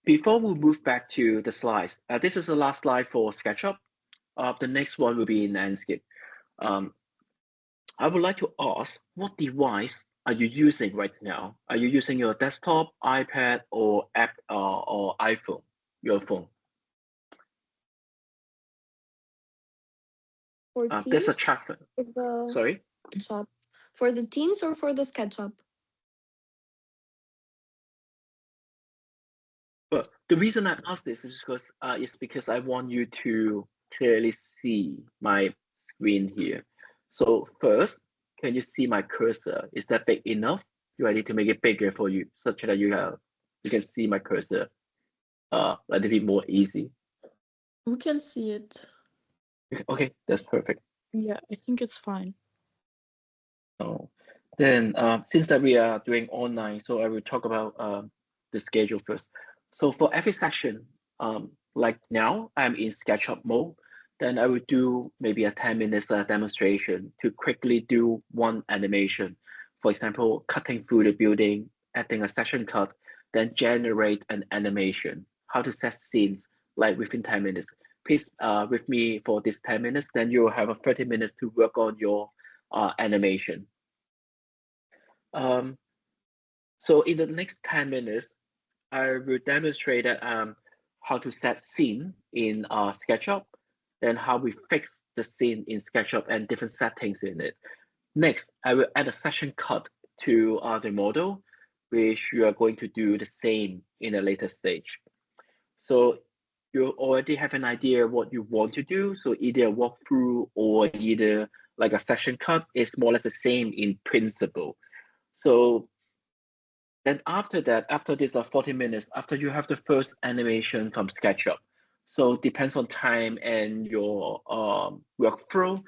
Before we move back to the slides, this is the last slide for SketchUp. The next one will be in Enscape. I would like to ask, what device are you using right now? Are you using your desktop, iPad, or app, or iPhone, your phone? For There's Teams, a chat. Sorry? SketchUp. For the Teams or for the SketchUp? But the reason I asked this is because I want you to clearly see my screen here. So first, can you see my cursor? Is that big enough? Do I need to make it bigger for you such that you can see my cursor a little bit more easy? We can see it. Okay, that's perfect. Yeah, I think it's fine. Oh, then since that we are doing online, so I will talk about the schedule first. So for every session, like now I'm in SketchUp mode, then I will do maybe a 10 minutes demonstration to quickly do one animation. For example, cutting through the building, adding a section cut, then generate an animation. How to set scenes like within 10 minutes. Please with me for this 10 minutes, then you will have a 30 minutes to work on your animation. So in the next 10 minutes, I will demonstrate how to set scene in SketchUp, then how we fix the scene in SketchUp and different settings in it. Next, I will add a section cut to the model, which you are going to do the same in a later stage. So you already have an idea what you want to do. So either a walkthrough or either like a section cut is more or less the same in principle. So then after that, after this 40 minutes, after you have the first animation from SketchUp, so depends on time and your workflow,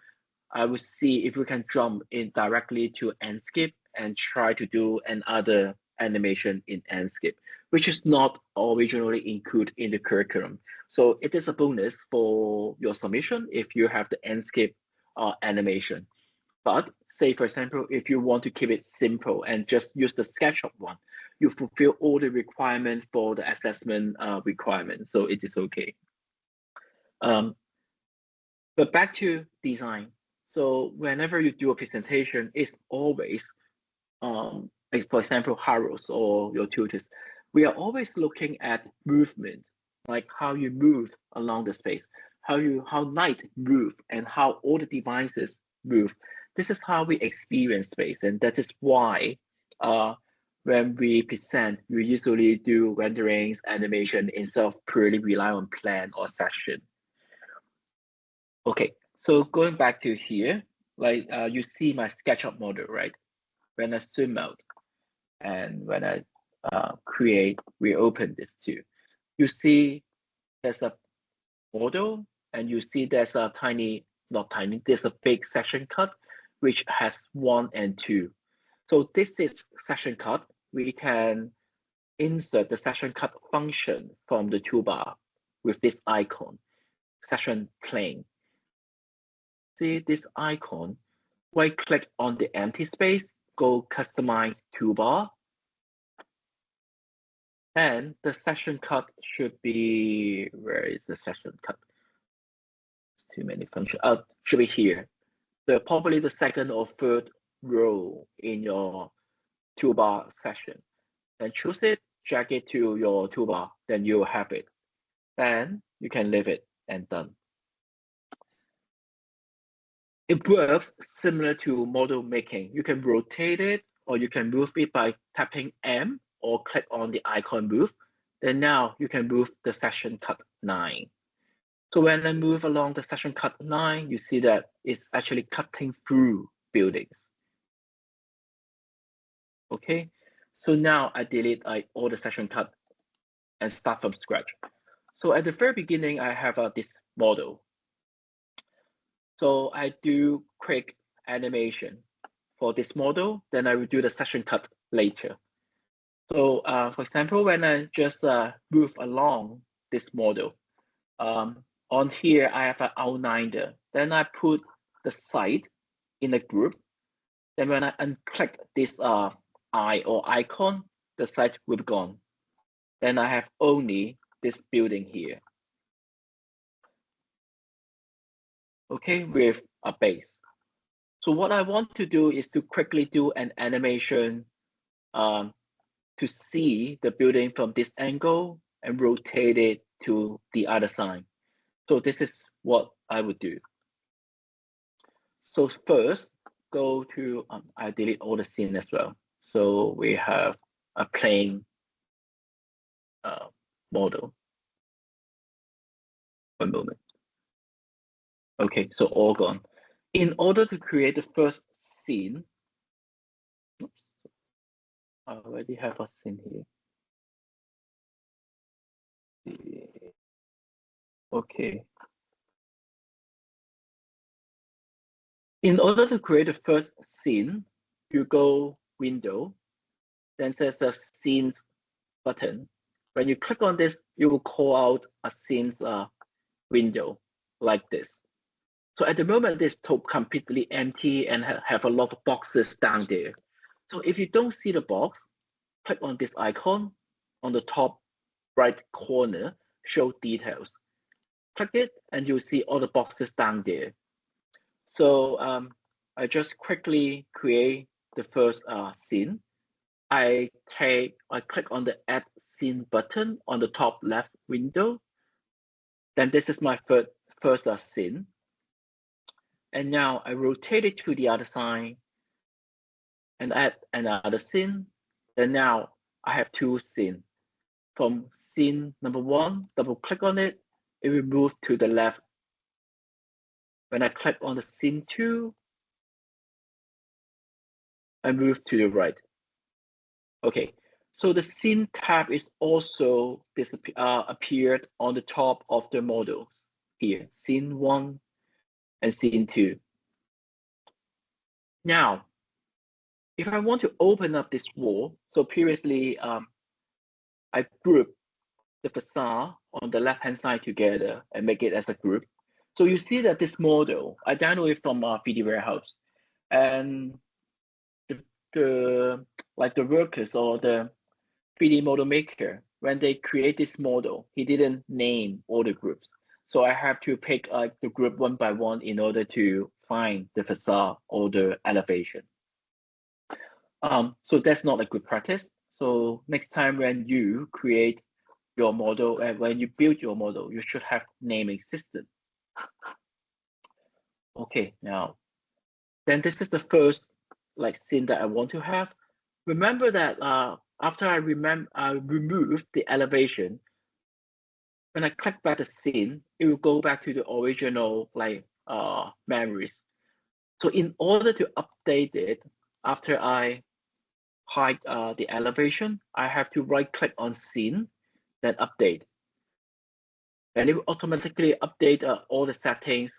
I will see if we can jump in directly to Enscape and try to do another animation in Enscape, which is not originally included in the curriculum. So it is a bonus for your submission if you have the Enscape animation. But say, for example, if you want to keep it simple and just use the SketchUp one, you fulfill all the requirements for the assessment requirements, so it is okay. But back to design. So whenever you do a presentation, it's always, like for example, Harold's or your tutors, we are always looking at movement, like how you move along the space, how light move, and how all the devices move. This is how we experience space, and that is why when we present, we usually do renderings, animation instead of purely rely on plan or session. Okay, so going back to here, like you see my SketchUp model, right? When I zoom out and when I reopen this too, you see there's a model and you see there's a not tiny, there's a big section cut, which has 1 and 2. So this is section cut. We can insert the section cut function from the toolbar with this icon, section plane. See this icon, right click on the empty space, go customize toolbar. And the section cut should be, where is the section cut? Too many functions. Should be here. So probably the second or third row in your toolbar section. Then choose it, drag it to your toolbar, then you will have it. Then you can leave it and done. It works similar to model making. You can rotate it or you can move it by tapping M or click on the icon move. Then now you can move the section cut 9. So when I move along the section cut 9, you see that it's actually cutting through buildings. Okay, so now I delete all the section cut and start from scratch. So at the very beginning, I have this model. So I do quick animation for this model, then I will do the section cut later. So for example, when I just move along this model, on here I have an outliner. Then I put the site in a group. Then when I unclick this eye or icon, the site will be gone. then I have only this building here. Okay, with a base. So what I want to do is to quickly do an animation to see the building from this angle and rotate it to the other side. So this is what I would do. So first, go to, I delete all the scene as well. So we have a plain model. One moment. Okay, so all gone. In order to create the first scene, oops, I already have a scene here. Okay. In order to create the first scene, you go Window, then there's a Scenes button. When you click on this, you will call out a Scenes window like this. So at the moment, it's completely empty and have a lot of boxes down there. So if you don't see the box, click on this icon on the top right corner, show details. Click it and you'll see all the boxes down there. So I just quickly create the first scene. I click on the add scene button on the top left window. Then this is my first scene. And now I rotate it to the other side and add another scene. Then now I have two scenes. From scene number 1, double click on it, it will move to the left. When I click on the scene 2, I move to the right. Okay, so the scene tab is also appeared on the top of the models here, scene 1 and scene 2. Now, if I want to open up this wall, so previously I grouped the facade on the left-hand side together and make it as a group. So you see that this model, I downloaded it from 3D Warehouse, and the workers or the 3D model maker, when they create this model, he didn't name all the groups. So I have to pick the group one by one in order to find the facade or the elevation. So that's not a good practice. So next time when you create your model and when you build your model, you should have naming system. Okay, now, then this is the first scene that I want to have. Remember that after I remove the elevation, when I click back the scene, it will go back to the original memories. So in order to update it, after I hide the elevation, I have to right click on scene, then update. And it will automatically update all the settings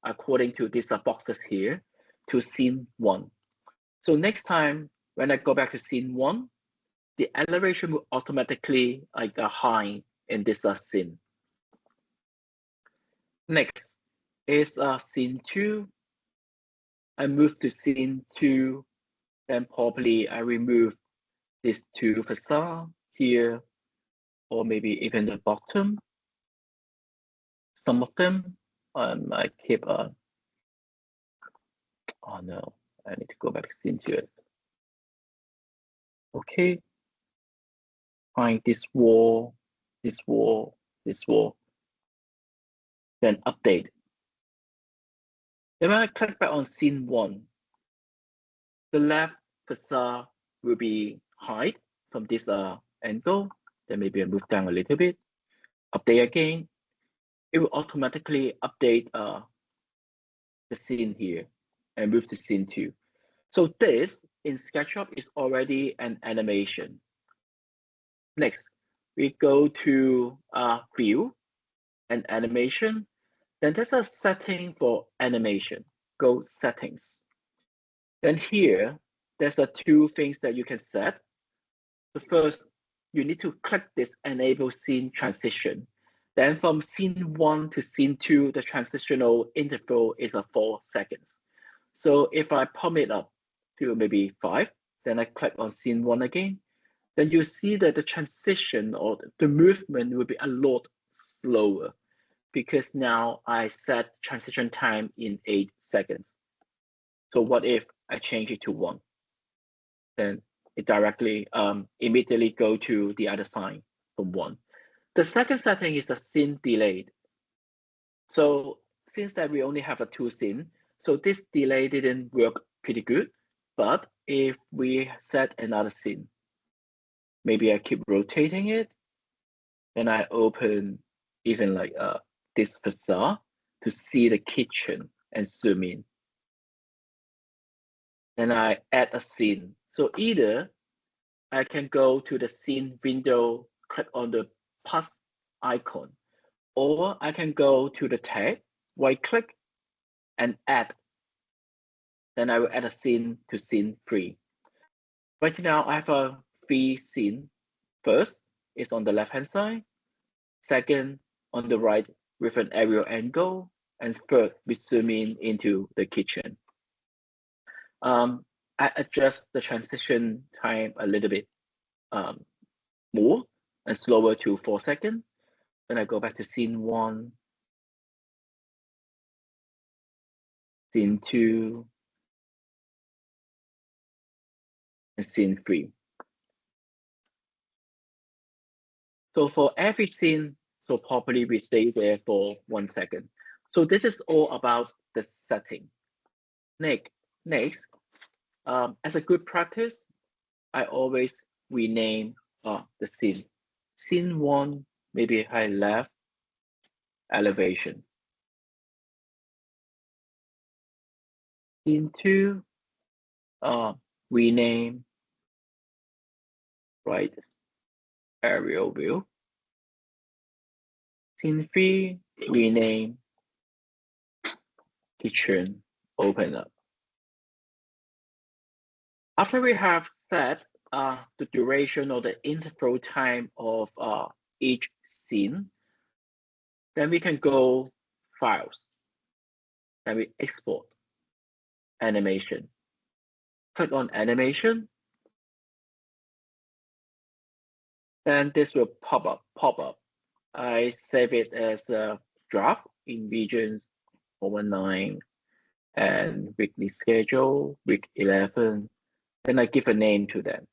according to these boxes here to scene 1. So next time when I go back to scene 1, the elevation will automatically hide in this scene. Next is scene 2. I move to scene 2, then probably I remove these two facades here, or maybe even the bottom. Some of them, I keep oh no, I need to go back to scene 2. Okay, find this wall, this wall, this wall, then update. Then when I click back on scene 1, the left facade will be hide from this angle. Then maybe I move down a little bit, update again. It will automatically update the scene here and move to scene 2. So this in SketchUp is already an animation. Next, we go to View and Animation. Then there's a setting for animation. Go Settings. Then here, there's two things that you can set. The first, you need to click this Enable Scene Transition. Then from scene 1 to scene 2, the transitional interval is 4 seconds. So if I pump it up to maybe 5, then I click on scene 1 again, then you see that the transition or the movement will be a lot slower because now I set transition time in 8 seconds. So what if I change it to 1? Then it directly immediately go to the other side from 1. The second setting is a scene delayed. So since that we only have a 2 scene, so this delay didn't work pretty good. But if we set another scene, maybe I keep rotating it, then I open even like this facade to see the kitchen and zoom in. Then I add a scene. So either I can go to the scene window, click on the plus icon, or I can go to the tag, right click, and add. Then I will add a scene to scene 3. Right now I have a 3 scene. First is on the left hand side, second on the right with an aerial angle, and third we zoom in into the kitchen. I adjust the transition time a little bit more and slower to 4 seconds. Then I go back to scene 1, scene 2, and scene 3. So for every scene, so probably we stay there for 1 second. So this is all about the setting. Next, as a good practice, I always rename the scene. Scene 1, maybe high left, elevation. Scene 2, rename right aerial view. Scene 3, rename kitchen open up. After we have set the duration or the interval time of each scene, then we can go files, then we export animation. Click on animation, then this will pop up. I save it as a draft in regions 419 and weekly schedule, week 11. Then I give a name to them,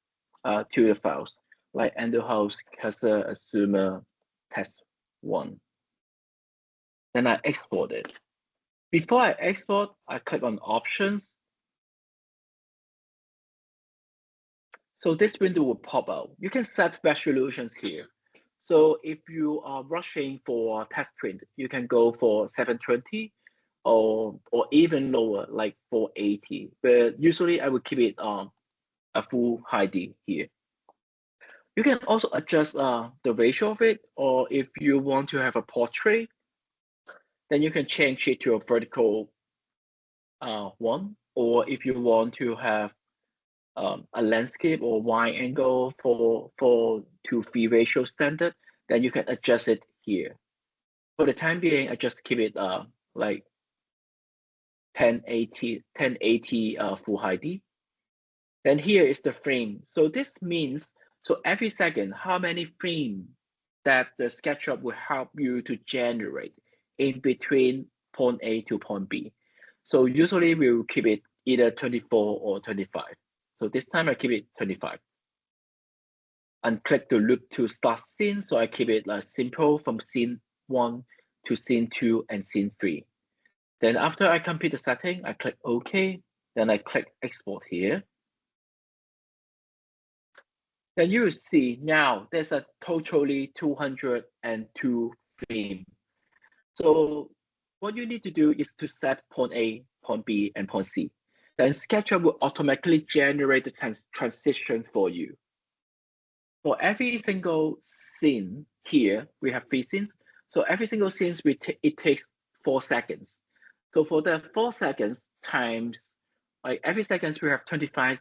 to the files, like Endohouse, Casa, Assumer, Test 1. Then I export it. Before I export, I click on Options. So this window will pop out. You can set resolutions here. So if you are rushing for test print, you can go for 720 or even lower, like 480. But usually I would keep it a full high D here. You can also adjust the ratio of it, or if you want to have a portrait, then you can change it to a vertical one, or if you want to have a landscape or wide angle for 2:3 ratio standard, then you can adjust it here. For the time being, I just keep it like 1080 full high D. Then here is the frame. So this means, so every second, how many frames that the SketchUp will help you to generate in between point A to point B. So usually we will keep it either 24 or 25. So this time I keep it 25. And click to loop to start scene. So I keep it like simple from scene 1 to scene 2 and scene 3. Then after I complete the setting, I click OK. Then I click export here. Then you will see now there's a totally 202 frames. So what you need to do is to set point A, point B, and point C. Then SketchUp will automatically generate the transition for you. For every single scene here, we have 3 scenes. So every single scene, it takes 4 seconds. So for the 4 seconds times, like every second we have 25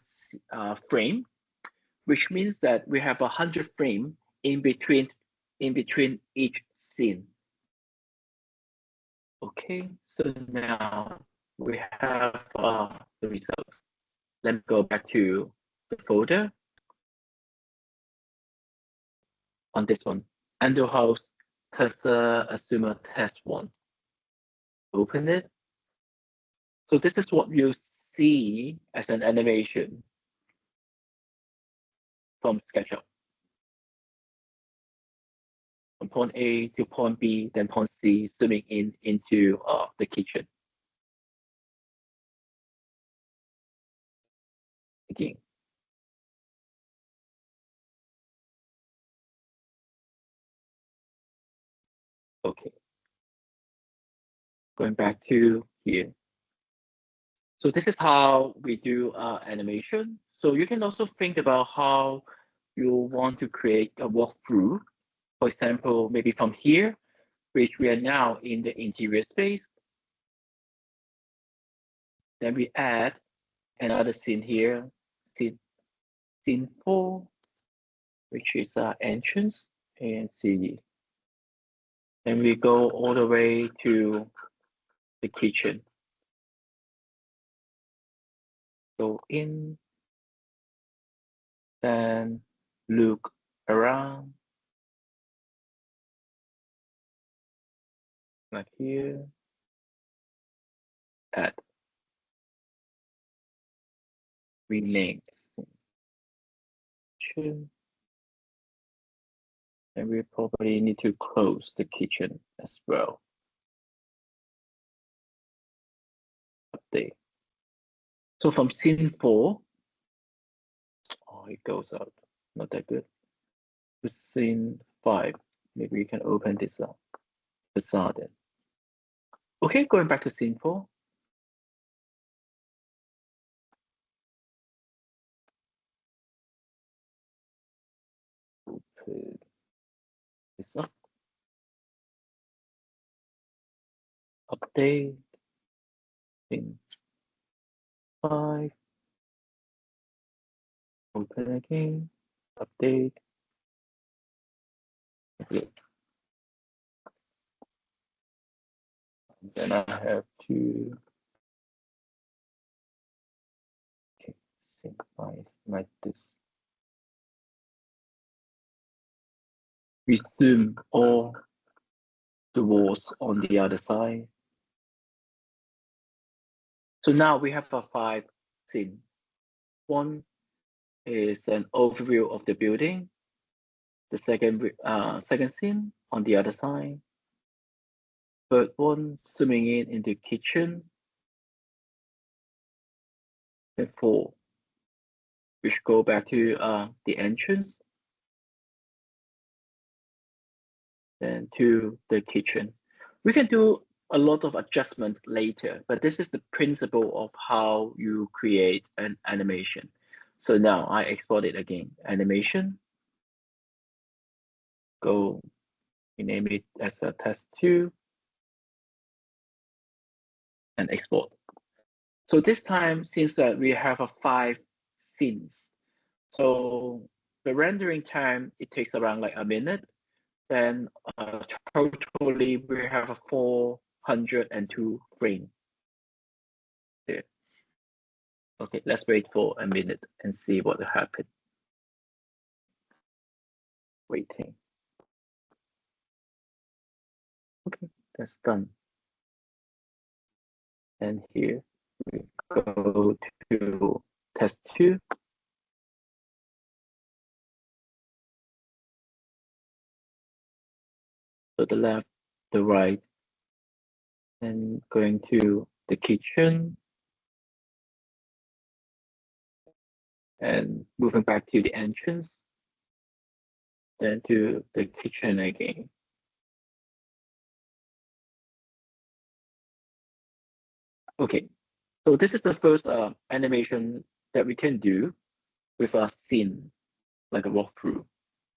frames, which means that we have 100 frames in between each scene. Okay, so now we have the results. Let me go back to the folder. on this one. Endo house cursor assumer test one. Open it. So this is what you see as an animation from SketchUp. From point A to point B, then point C, zooming in into the kitchen. Again. Okay. Going back to here. So this is how we do animation. So you can also think about how you want to create a walkthrough. For example, maybe from here, which we are now in the interior space. Then we add another scene here, scene 4, which is entrance and CD. Then we go all the way to the kitchen. Go in, then look around, like here, add, rename, kitchen, and we probably need to close the kitchen as well. Update. So from scene 4, oh, it goes out, not that good. To scene 5, maybe we can open this up, facade then. Okay, going back to scene 4. Open this up. Update. Scene 5. Open again. Update. Okay. Then I have to synchronize like this. We zoom all the walls on the other side. So now we have a 5 scene. One is an overview of the building. The second scene on the other side. Third one zooming in into kitchen. And 4, which go back to the entrance. Then to the kitchen. We can do a lot of adjustments later, but this is the principle of how you create an animation. So now I export it again, animation, go rename it as a test2 and export. So this time, since we have 5 scenes, so the rendering time, it takes around like a minute. Then totally we have 402 frames there. Okay, let's wait for a minute and see what will happen. Waiting. Okay, that's done. And here we go to test 2. So the left, the right, and going to the kitchen and moving back to the entrance, then to the kitchen again. Okay, so this is the first animation that we can do with a scene, like a walkthrough.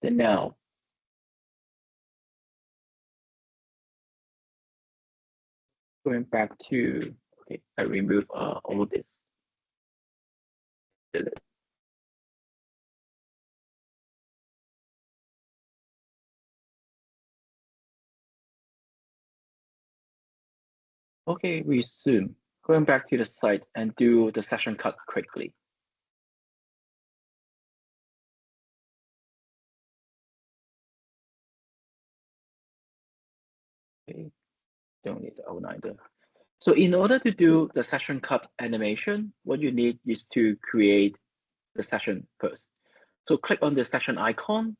Then now, going back to, okay, I remove all this. Delete. Okay, resume. Going back to the site and do the session cut quickly. Okay, don't need the unedited. So in order to do the session cut animation, what you need is to create the session first. So click on the session icon,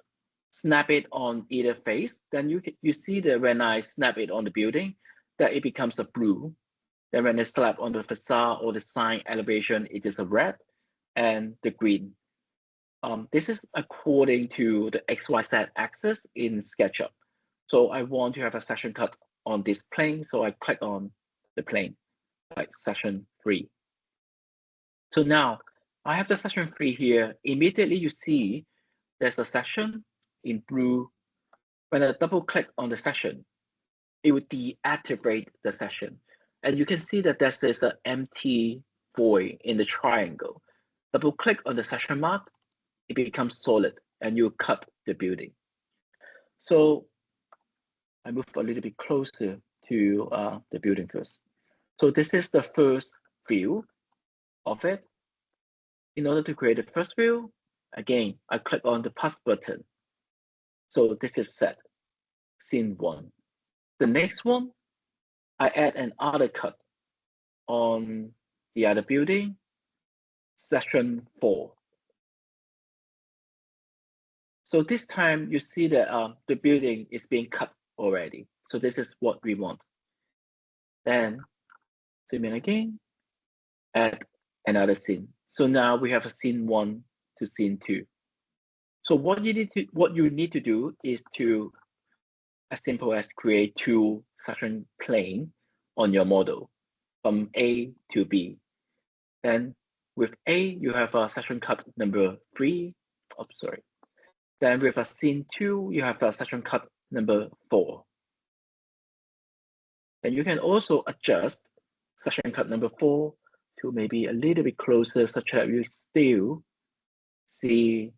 snap it on either face. Then you see that when I snap it on the building, that it becomes a blue. Then when I slap on the facade or the sign elevation, it is a red and the green. This is according to the XYZ axis in SketchUp. So I want to have a session cut on this plane. So I click on the plane, like session 3. So now I have the session 3 here. Immediately you see there's a session in blue. When I double click on the session, it would deactivate the session. And you can see that there's an empty void in the triangle. Double click on the session mark, it becomes solid and you cut the building. So I move a little bit closer to the building first. So this is the first view of it. In order to create the first view, again, I click on the plus button. So this is set, scene 1. The next one, I add another cut on the other building, section 4. So this time you see that the building is being cut already. So this is what we want. Then zoom in again, add another scene. So now we have a scene 1 to scene 2. So what you need to do is to as simple as create 2 section plane on your model from A to B. Then with A, you have a section cut number 3. Oh, sorry. Then with a scene 2, you have a section cut number 4. Then you can also adjust section cut number 4 to maybe a little bit closer, such that you still see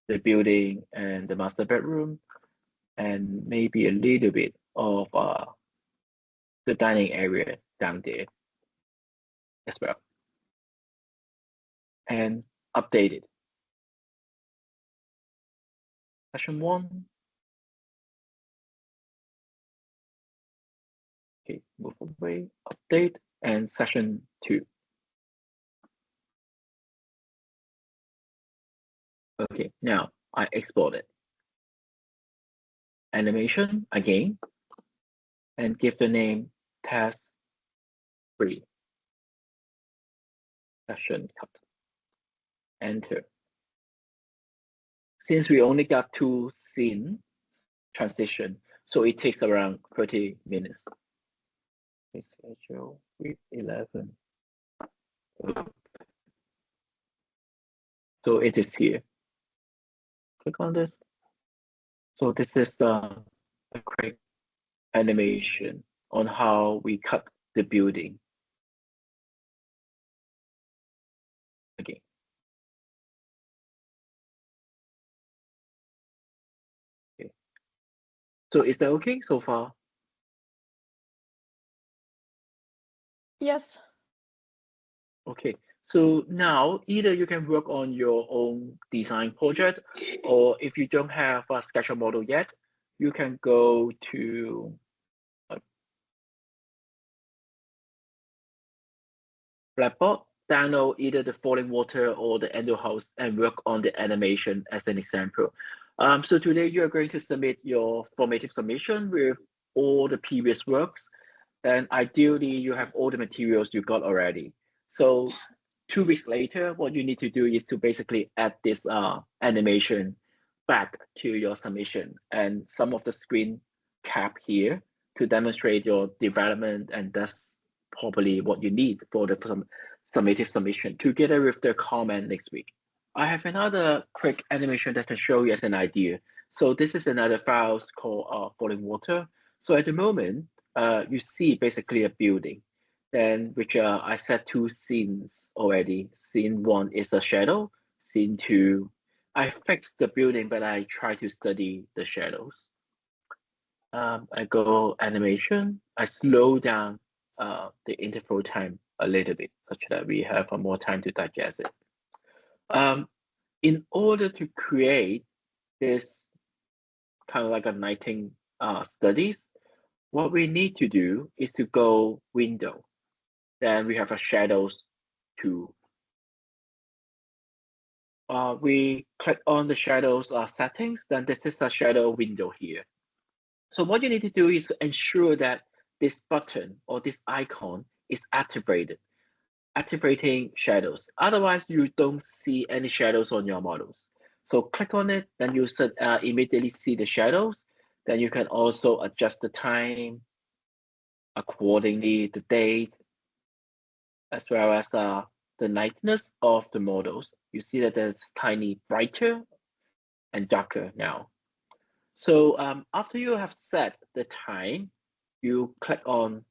the building and the master bedroom, and maybe a little bit of the dining area down there as well. And update it. Session 1. Okay, move away, update, and session 2. Okay, now I export it. Animation again, and give the name test 3. Session cut. Enter. Since we only got 2 scene transition, so it takes around 30 minutes. Schedule week 11. So it is here. Click on this. So this is a quick animation on how we cut the building. Again. Okay. So is that okay so far? Yes. Okay. So now either you can work on your own design project, or if you don't have a SketchUp model yet, you can go to Blackboard, download either the falling water or the Endo house and work on the animation as an example. So today you are going to submit your formative submission with all the previous works. And ideally you have all the materials you got already. So 2 weeks later, what you need to do is to basically add this animation back to your submission and some of the screen cap here to demonstrate your development, and that's probably what you need for the summative submission together with the comment next week. I have another quick animation that can show you as an idea. So this is another file called falling water. So at the moment, you see basically a building, then which I set 2 scenes already. Scene 1 is a shadow. Scene 2, I fixed the building, but I try to study the shadows. I go animation. I slow down the interval time a little bit, such that we have more time to digest it. In order to create this kind of like a lighting studies, what we need to do is to go window. Then we have a shadows tool. We click on the shadows settings, then this is a shadow window here. So what you need to do is to ensure that this button or this icon is activated, activating shadows. Otherwise, you don't see any shadows on your models. So click on it, then you should immediately see the shadows. Then you can also adjust the time accordingly, the date, as well as the lightness of the models. You see that it's tiny brighter and darker now. So after you have set the time, you click on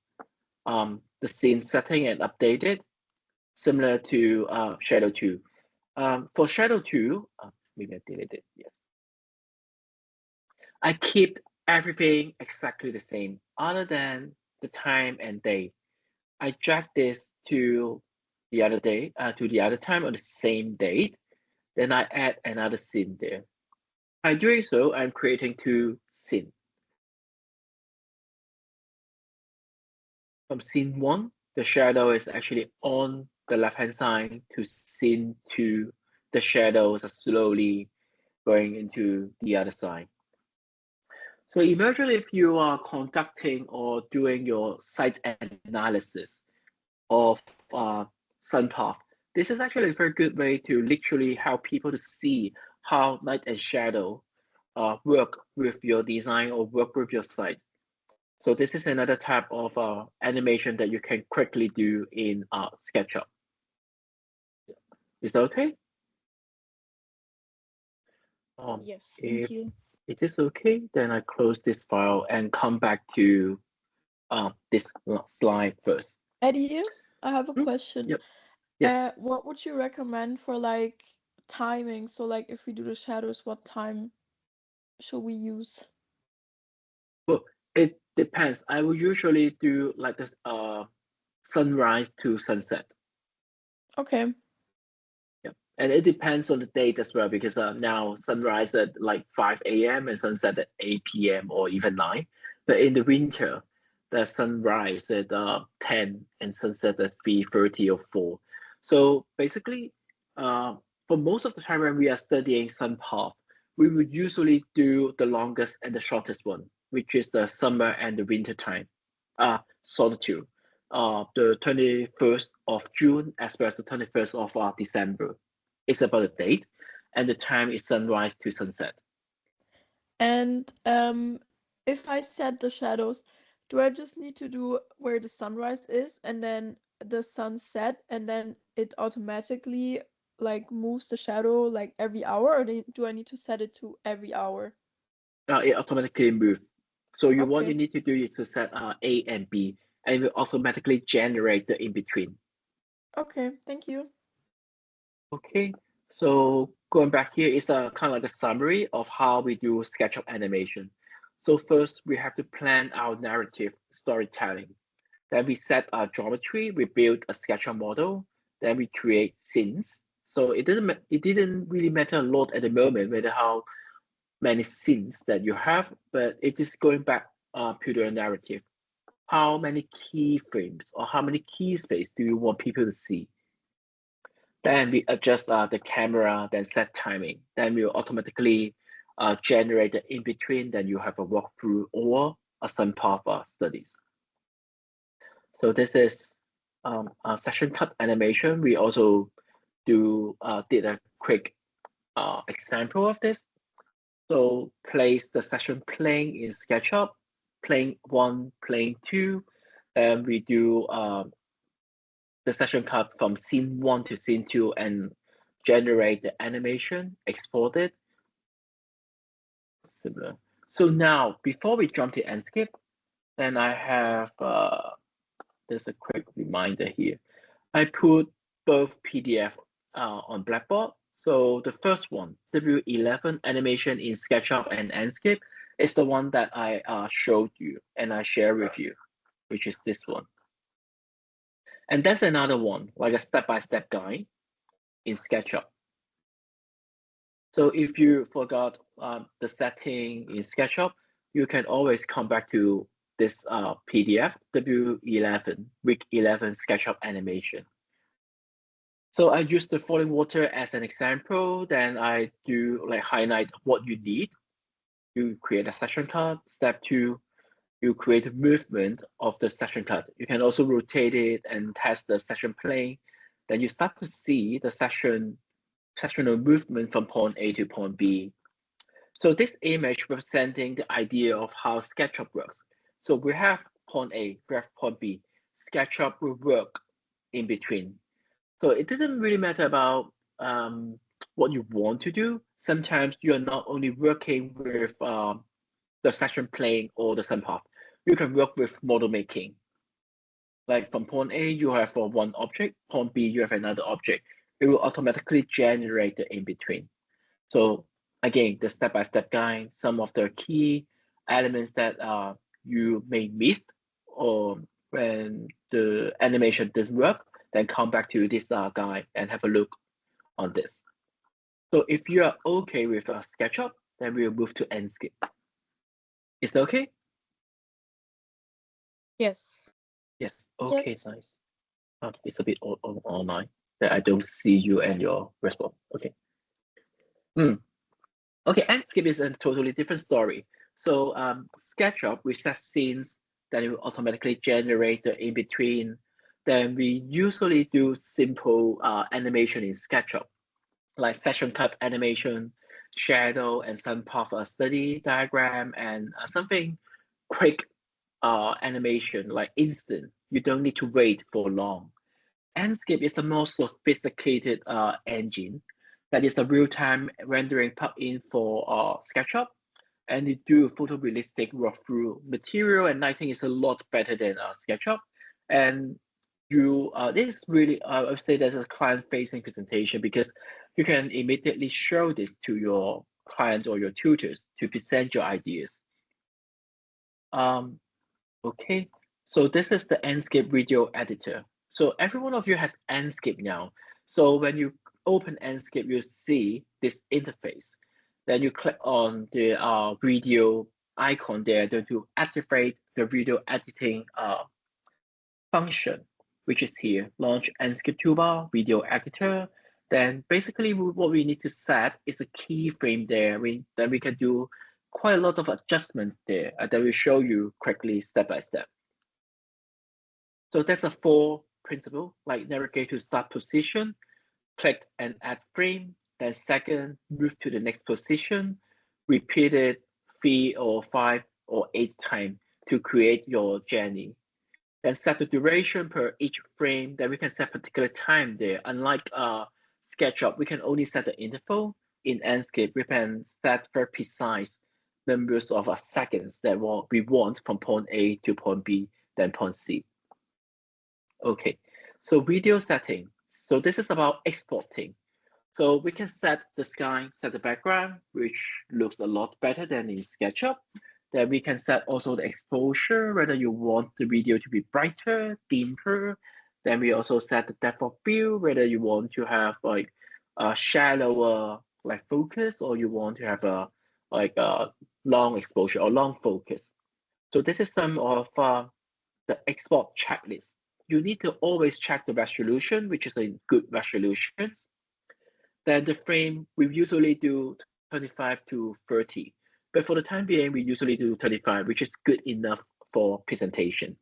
the scene setting and update it, similar to Shadow 2. For Shadow 2, maybe I deleted it, yes. I keep everything exactly the same, other than the time and date. I drag this to the other day, to the other time on the same date, then I add another scene there. By doing so, I'm creating two scenes. From scene 1, the shadow is actually on the left-hand side. To scene 2, the shadows are slowly going into the other side. So imagine if you are conducting or doing your site analysis of sun path. This is actually a very good way to literally help people to see how light and shadow work with your design or work with your site. So this is another type of animation that you can quickly do in SketchUp. Is that okay? Yes, thank If you. it is okay, then I close this file and come back to this slide first. Eddie, I have a Hmm? question. Yep. Yes. What would you recommend for like timing? So like if we do the shadows, what time should we use? Well, it depends. I will usually do like this sunrise to sunset. Okay. Yeah. And it depends on the date as well, because now sunrise at like 5 a.m. and sunset at 8 p.m. or even 9. But in the winter, the sunrise at 10 and sunset at 3:30 or 4. So basically, uh, for most of the time when we are studying sun path, we would usually do the longest and the shortest one, which is the summer and the winter time. Solitude. The 21st of June as well as the 21st of December. It's about the date, and the time is sunrise to sunset. And if I set the shadows, do I just need to do where the sunrise is and then the sunset and then it automatically like moves the shadow like every hour, or do I need to set it to every hour? It automatically moves. So what you Okay. need to do is to set A and B, and it will automatically generate the in between. Okay, thank you. Okay, so going back here is a kind of like a summary of how we do SketchUp animation. So first, we have to plan our narrative storytelling. Then we set our geometry, we build a SketchUp model, then we create scenes. So it didn't really matter a lot at the moment whether how many scenes that you have, but it is going back to the narrative. How many keyframes or how many key space do you want people to see? Then we adjust the camera, then set timing. Then we'll automatically generate the in between. Then you have a walkthrough or a some path studies. So this is a session cut animation. We also did a quick example of this. So place the session playing in SketchUp, playing 1, playing 2, and we do the session cut from scene 1 to scene 2 and generate the animation, export it, similar. So now, before we jump to Enscape, then I have, there's a quick reminder here. I put both PDF on Blackboard. So the first one, W11 animation in SketchUp and Enscape, is the one that I showed you and I share with you, which is this one. And that's another one, like a step-by-step guide in SketchUp. So if you forgot the setting in SketchUp, you can always come back to this PDF W11 week 11 SketchUp animation. So I use the falling water as an example. Then I do like highlight what you need. You create a section cut. Step 2, you create a movement of the section cut. You can also rotate it and test the section plane. Then you start to see the sectional movement from point A to point B. So this image representing the idea of how SketchUp works. So we have point A, we have point B. SketchUp will work in between. So it doesn't really matter about what you want to do. Sometimes you are not only working with the section plane or the sun path. You can work with model making. Like from point A, you have for one object, point B, you have another object. It will automatically generate the in-between. So again, the step-by-step guide, some of the key elements that you may miss or when the animation doesn't work, then come back to this guide and have a look on this. So if you are okay with SketchUp, then we'll move to Enscape. Is that okay? Yes. Yes. Okay, Yes. nice. It's a bit online that I don't see you and your response. Okay. Okay, Enscape is a totally different story. So SketchUp, we set scenes, then it will automatically generate the in-between. Then we usually do simple animation in SketchUp, like section cut animation, shadow, and some path study diagram, and something quick animation, like instant. You don't need to wait for long. Enscape is a more sophisticated engine that is a real-time rendering plugin for SketchUp, and you do photorealistic walkthrough. Material and lighting is a lot better than SketchUp, and you this is really I would say that's a client-facing presentation because you can immediately show this to your clients or your tutors to present your ideas. Okay, so this is the Enscape video editor. So every one of you has Enscape now. So when you open Enscape, you see this interface. Then you click on the video icon there to activate the video editing function, which is here. Launch Enscape toolbar, video editor. Then basically what we need to set is a keyframe there. Then we can do quite a lot of adjustments there that will show you quickly step by step. So that's a 4 principle, like navigate to start position, click and add frame, then second, move to the next position, repeat it 3 or 5 or 8 times to create your journey. Then set the duration per each frame, then we can set particular time there. Unlike SketchUp, we can only set the interval. In Enscape, we can set very precise numbers of seconds that we want from point A to point B, then point C. Okay, so video setting. So this is about exporting. So we can set the sky, set the background, which looks a lot better than in SketchUp. Then we can set also the exposure, whether you want the video to be brighter, dimmer. Then we also set the depth of field, whether you want to have like a shallower like focus or you want to have a like a long exposure or long focus. So this is some of the export checklist. You need to always check the resolution, which is a good resolution. Then the frame, we usually do 25 to 30. But for the time being, we usually do 35, which is good enough for presentation.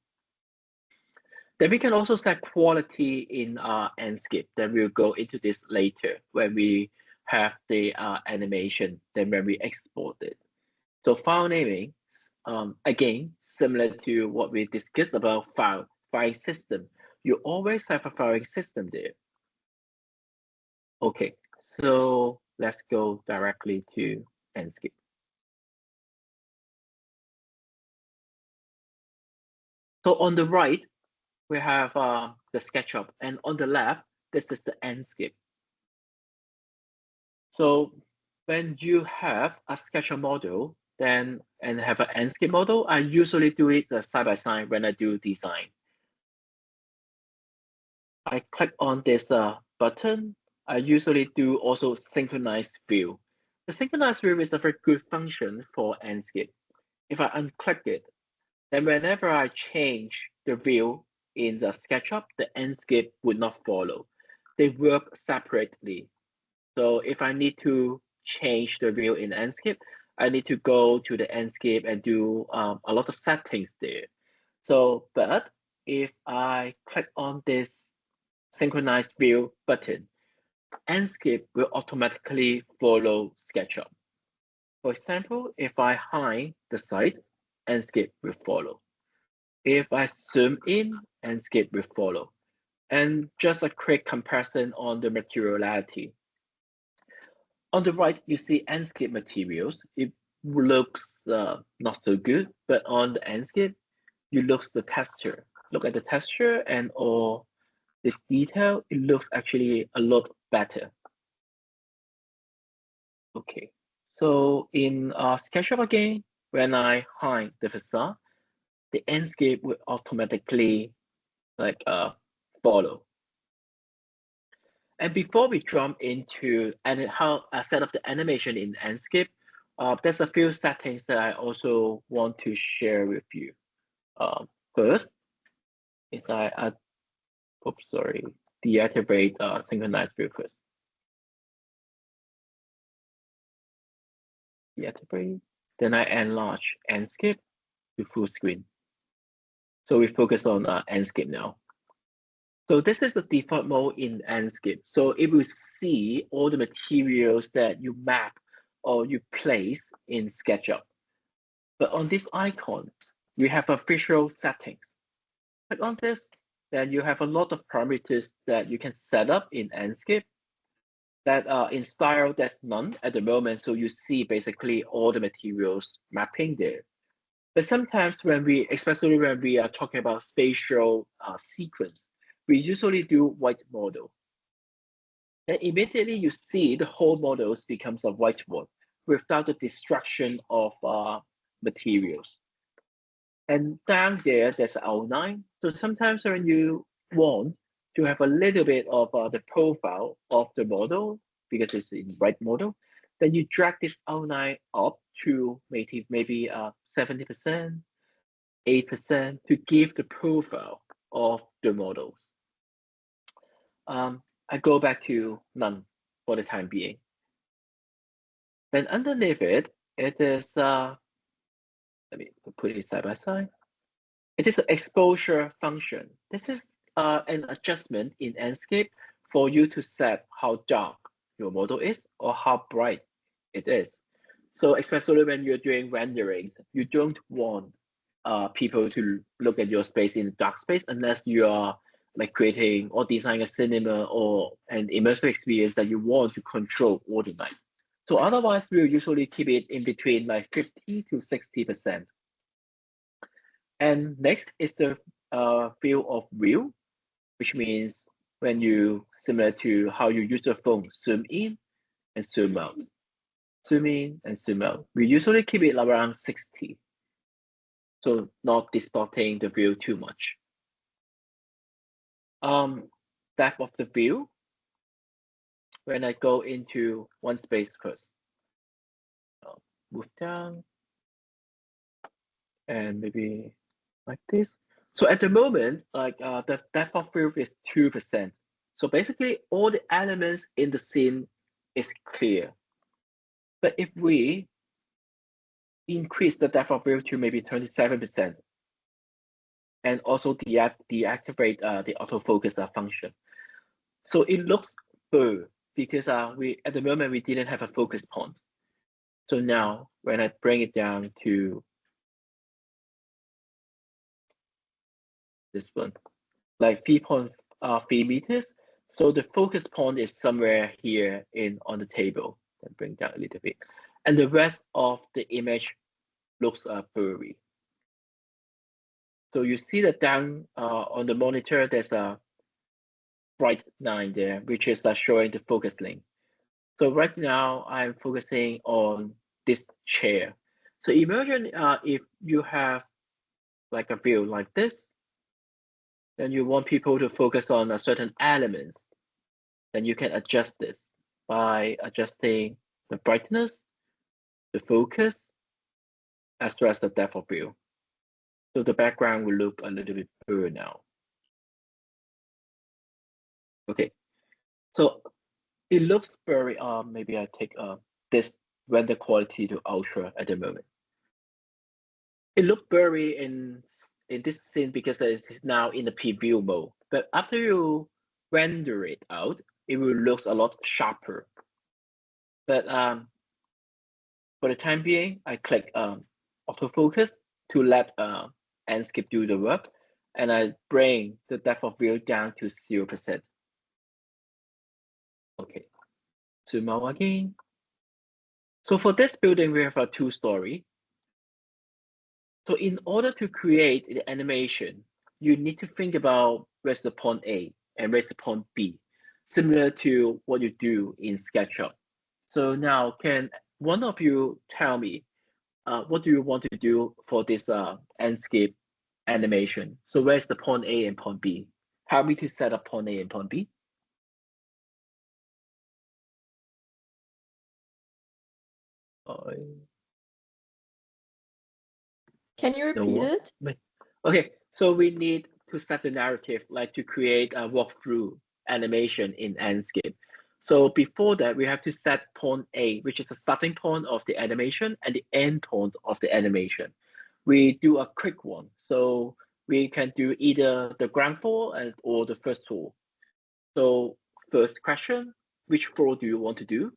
Then we can also set quality in Enscape. Then we'll go into this later when we have the animation, then when we export it. So file naming, again, similar to what we discussed about filing system. You always have a filing system there. Okay, so let's go directly to Enscape. So on the right, we have the SketchUp, and on the left, this is the Enscape. So when you have a SketchUp model, then and have an Enscape model, I usually do it side by side when I do design. I click on this button. I usually do also synchronized view. The synchronized view is a very good function for Enscape. If I unclick it, Then whenever I change the view in the SketchUp, the Enscape would not follow. They work separately. So if I need to change the view in Enscape, I need to go to the Enscape and do a lot of settings there. So, but if I click on this synchronize view button, Enscape will automatically follow SketchUp. For example, if I hide the site, Enscape will follow. If I zoom in, Enscape will follow. And just a quick comparison on the materiality. On the right, you see Enscape materials. It looks not so good, but on the Enscape, you look the texture. Look at the texture and all this detail. It looks actually a lot better. Okay, so in SketchUp again, when I hide the facade, the Enscape will automatically follow. And before we jump into how I set up the animation in Enscape, there's a few settings that I also want to share with you. First is deactivate synchronized view first. Deactivate. Then I enlarge Enscape to full screen. So we focus on Enscape now. So this is the default mode in Enscape. So it will see all the materials that you map or you place in SketchUp. But on this icon, you have a visual settings. Click on this, then you have a lot of parameters that you can set up in Enscape. That in style, there's none at the moment. So you see basically all the materials mapping there. But sometimes especially when we are talking about spatial sequence, we usually do white model. Then immediately you see the whole models becomes a white one without the destruction of materials. And down there's an outline. So sometimes when you want to have a little bit of the profile of the model, because it's in white model, then you drag this outline up to maybe 70%, 8% to give the profile of the models. I go back to none for the time being. Then underneath it, it is, let me put it side by side. It is an exposure function. This is an adjustment in Enscape for you to set how dark your model is or how bright it is. So especially when you're doing renderings, you don't want people to look at your space in dark space unless you are like creating or designing a cinema or an immersive experience that you want to control all the night. So otherwise, we'll usually keep it in between like 50 to 60%. And next is the field of view, which means when you, similar to how you use your phone, zoom in and zoom out. Zoom in and zoom out. We usually keep it around 60. So not distorting the view too much. Depth of the view, when I go into one space first, move down and maybe like this. So at the moment, the depth of field is 2%. So basically all the elements in the scene is clear. But if we increase the depth of field to maybe 27%, and also deactivate the autofocus function. So it looks blurry because at the moment we didn't have a focus point. So now when I bring it down to this one, like 3.3 meters. So the focus point is somewhere here on the table. And bring down a little bit. And the rest of the image looks blurry. So you see that down on the monitor, there's a bright line there, which is showing the focus length. So right now I'm focusing on this chair. So imagine if you have like a view like this, then you want people to focus on a certain elements, then you can adjust this by adjusting the brightness, the focus, as well as the depth of view. So the background will look a little bit blurry now. Okay, so it looks very, maybe I take this render quality to ultra at the moment. It looked blurry in this scene because it's now in the preview mode. But after you render it out, it will look a lot sharper. But for the time being, I click autofocus to let Enscape do the work, and I bring the depth of field down to 0%. Okay, zoom out again. So for this building, we have a 2-story. So in order to create the animation, you need to think about where's the point A and where's the point B, similar to what you do in SketchUp. So now, can one of you tell me what do you want to do for this Enscape animation? So where's the point A and point B? Help me to set up point A and point B. Can you repeat it? Okay, so we need to set the narrative, like to create a walkthrough animation in Enscape. So before that, we have to set point A, which is the starting point of the animation and the end point of the animation. We do a quick one. So we can do either the ground floor or the first floor. So first question, which floor do you want to do?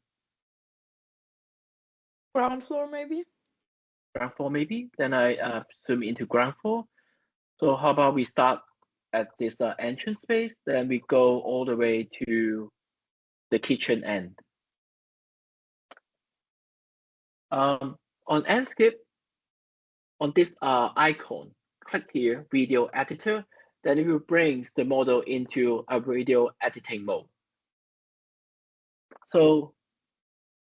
Ground floor, maybe? Ground floor, maybe. Then I zoom into ground floor. So how about we start at this entrance space, then we go all the way to the kitchen end. On Enscape, on this icon, click here, video editor, then it will bring the model into a video editing mode. So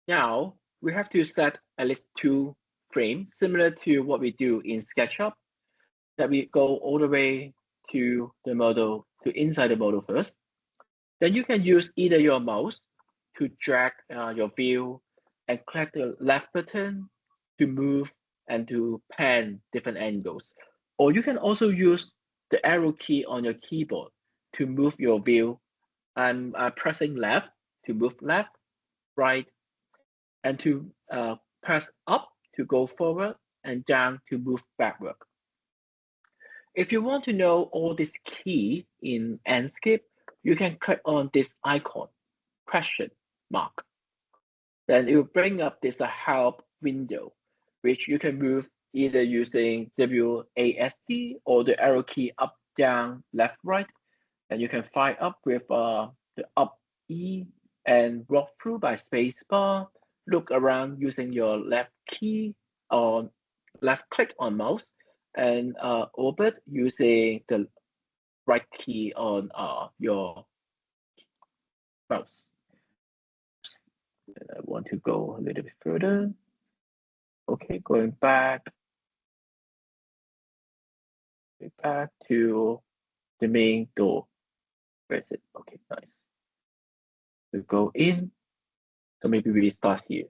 now we have to set at least 2 frames, similar to what we do in SketchUp, that we go all the way to the model, to inside the model first. Then you can use either your mouse to drag your view and click the left button to move and to pan different angles. Or you can also use the arrow key on your keyboard to move your view. I'm pressing left to move left, right, and to press up to go forward and down to move backward. If you want to know all this key in Enscape, you can click on this icon, question mark. Then it will bring up this help window, which you can move either using WASD or the arrow key up, down, left, right. And you can fire up with the up E and walk through by spacebar. Look around using your left key or left click on mouse, and orbit using the right key on your mouse. And I want to go a little bit further. Okay, going back to the main door. Where is it? Okay, nice. So go in. So maybe we start here.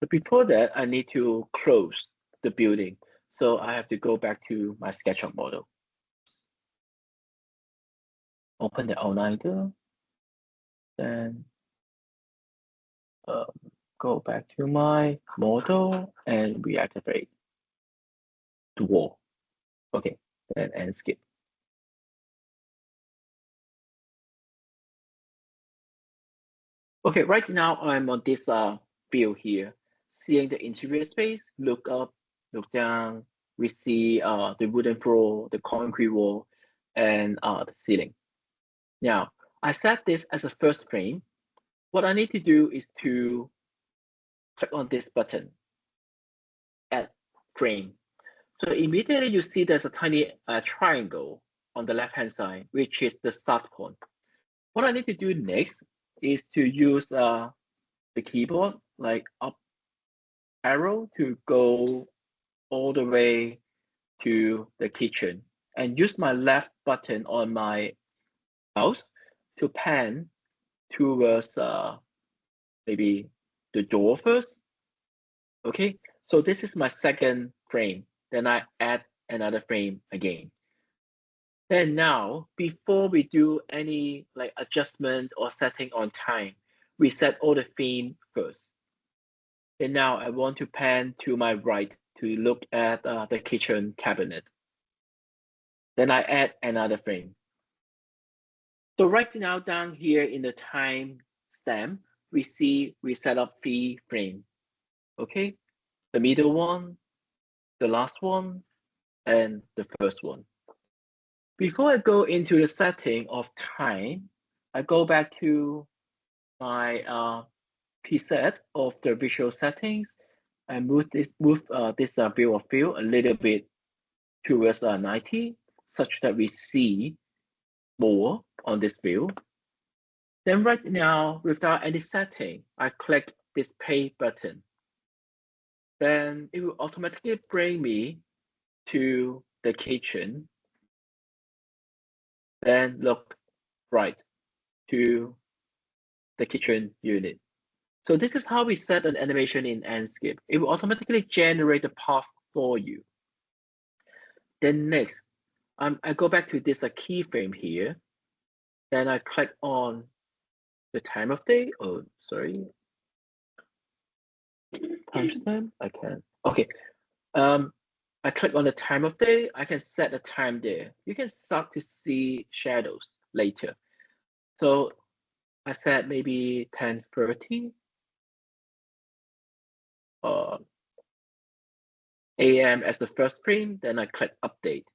But before that, I need to close the building. So I have to go back to my SketchUp model. Open the outliner. Then go back to my model and reactivate the wall. Okay, then Enscape. Okay, right now I'm on this view here, seeing the interior space. Look up, look down. We see the wooden floor, the concrete wall, and the ceiling. Now, I set this as a first frame. What I need to do is to click on this button, add frame. So immediately you see there's a tiny triangle on the left-hand side, which is the start point. What I need to do next is to use the keyboard, like up arrow to go all the way to the kitchen, and use my left button on my mouse to pan towards maybe the door first. Okay, so this is my second frame. then I add another frame again. Then now, before we do any like adjustment or setting on time, we set all the theme first. Then now I want to pan to my right to look at the kitchen cabinet. Then I add another frame. So right now down here in the time stamp, we see we set up 3 frames. Okay, the middle one, the last one, and the first one. Before I go into the setting of time, I go back to my preset of the visual settings and move this view of field a little bit towards 90, such that we see more on this view. Then right now, without any setting, I click this play button. Then it will automatically bring me to the kitchen. Then look right to the kitchen unit. So this is how we set an animation in Enscape. It will automatically generate the path for you. Then next, I go back to this keyframe here. Then I click on the time of day. Oh, sorry. Timestamp. I can. Okay. I click on the time of day. I can set a time there. You can start to see shadows later. So I set maybe 10:30 AM as the first frame. Then I click update.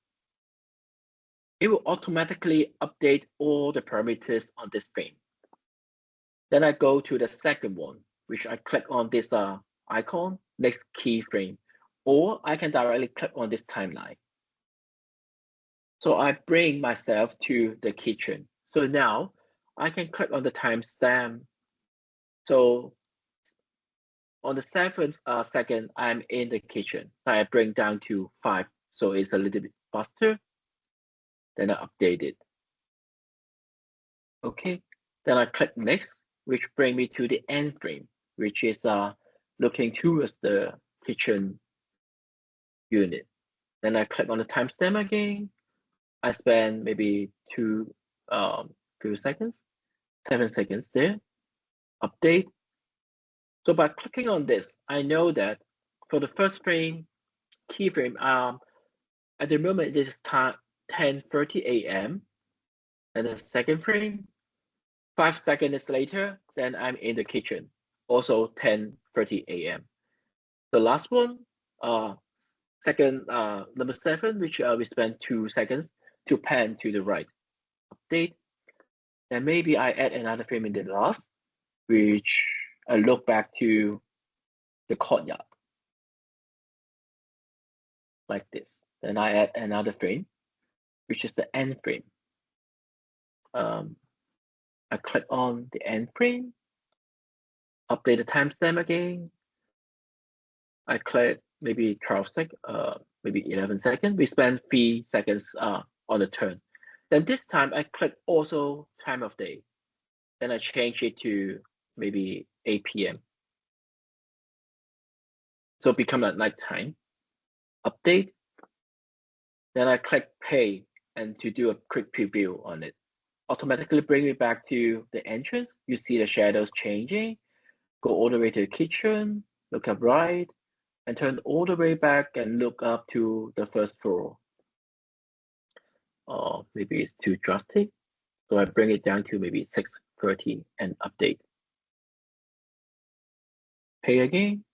It will automatically update all the parameters on this frame. Then I go to the second one, which I click on this icon, next keyframe, or I can directly click on this timeline. So I bring myself to the kitchen. So now I can click on the timestamp. So on the 7th second, I'm in the kitchen. I bring down to 5, so it's a little bit faster. Then I update it. Okay, then I click next, which bring me to the end frame, which is looking towards the kitchen unit. Then I click on the timestamp again. I spend maybe few seconds, 7 seconds there. Update. So by clicking on this, I know that for the first frame, keyframe, at the moment it is time 10:30 AM, and the second frame, 5 seconds later, then I'm in the kitchen, also 10:30 AM. The last one, second number 7, which we spent 2 seconds to pan to the right. Update. Then maybe I add another frame in the last, which I look back to the courtyard, like this. Then I add another frame, which is the end frame. I click on the end frame, update the timestamp again. I click maybe 12 seconds, maybe 11 seconds. We spend 3 seconds on the turn. Then this time I click also time of day. Then I change it to maybe 8 PM. So become at night time. Update. Then I click pay and to do a quick preview on it. Automatically bring me back to the entrance. You see the shadows changing. Go all the way to the kitchen, look up right, and turn all the way back and look up to the first floor. Or maybe it's too drastic. So I bring it down to maybe 6:30 and update. Pay again.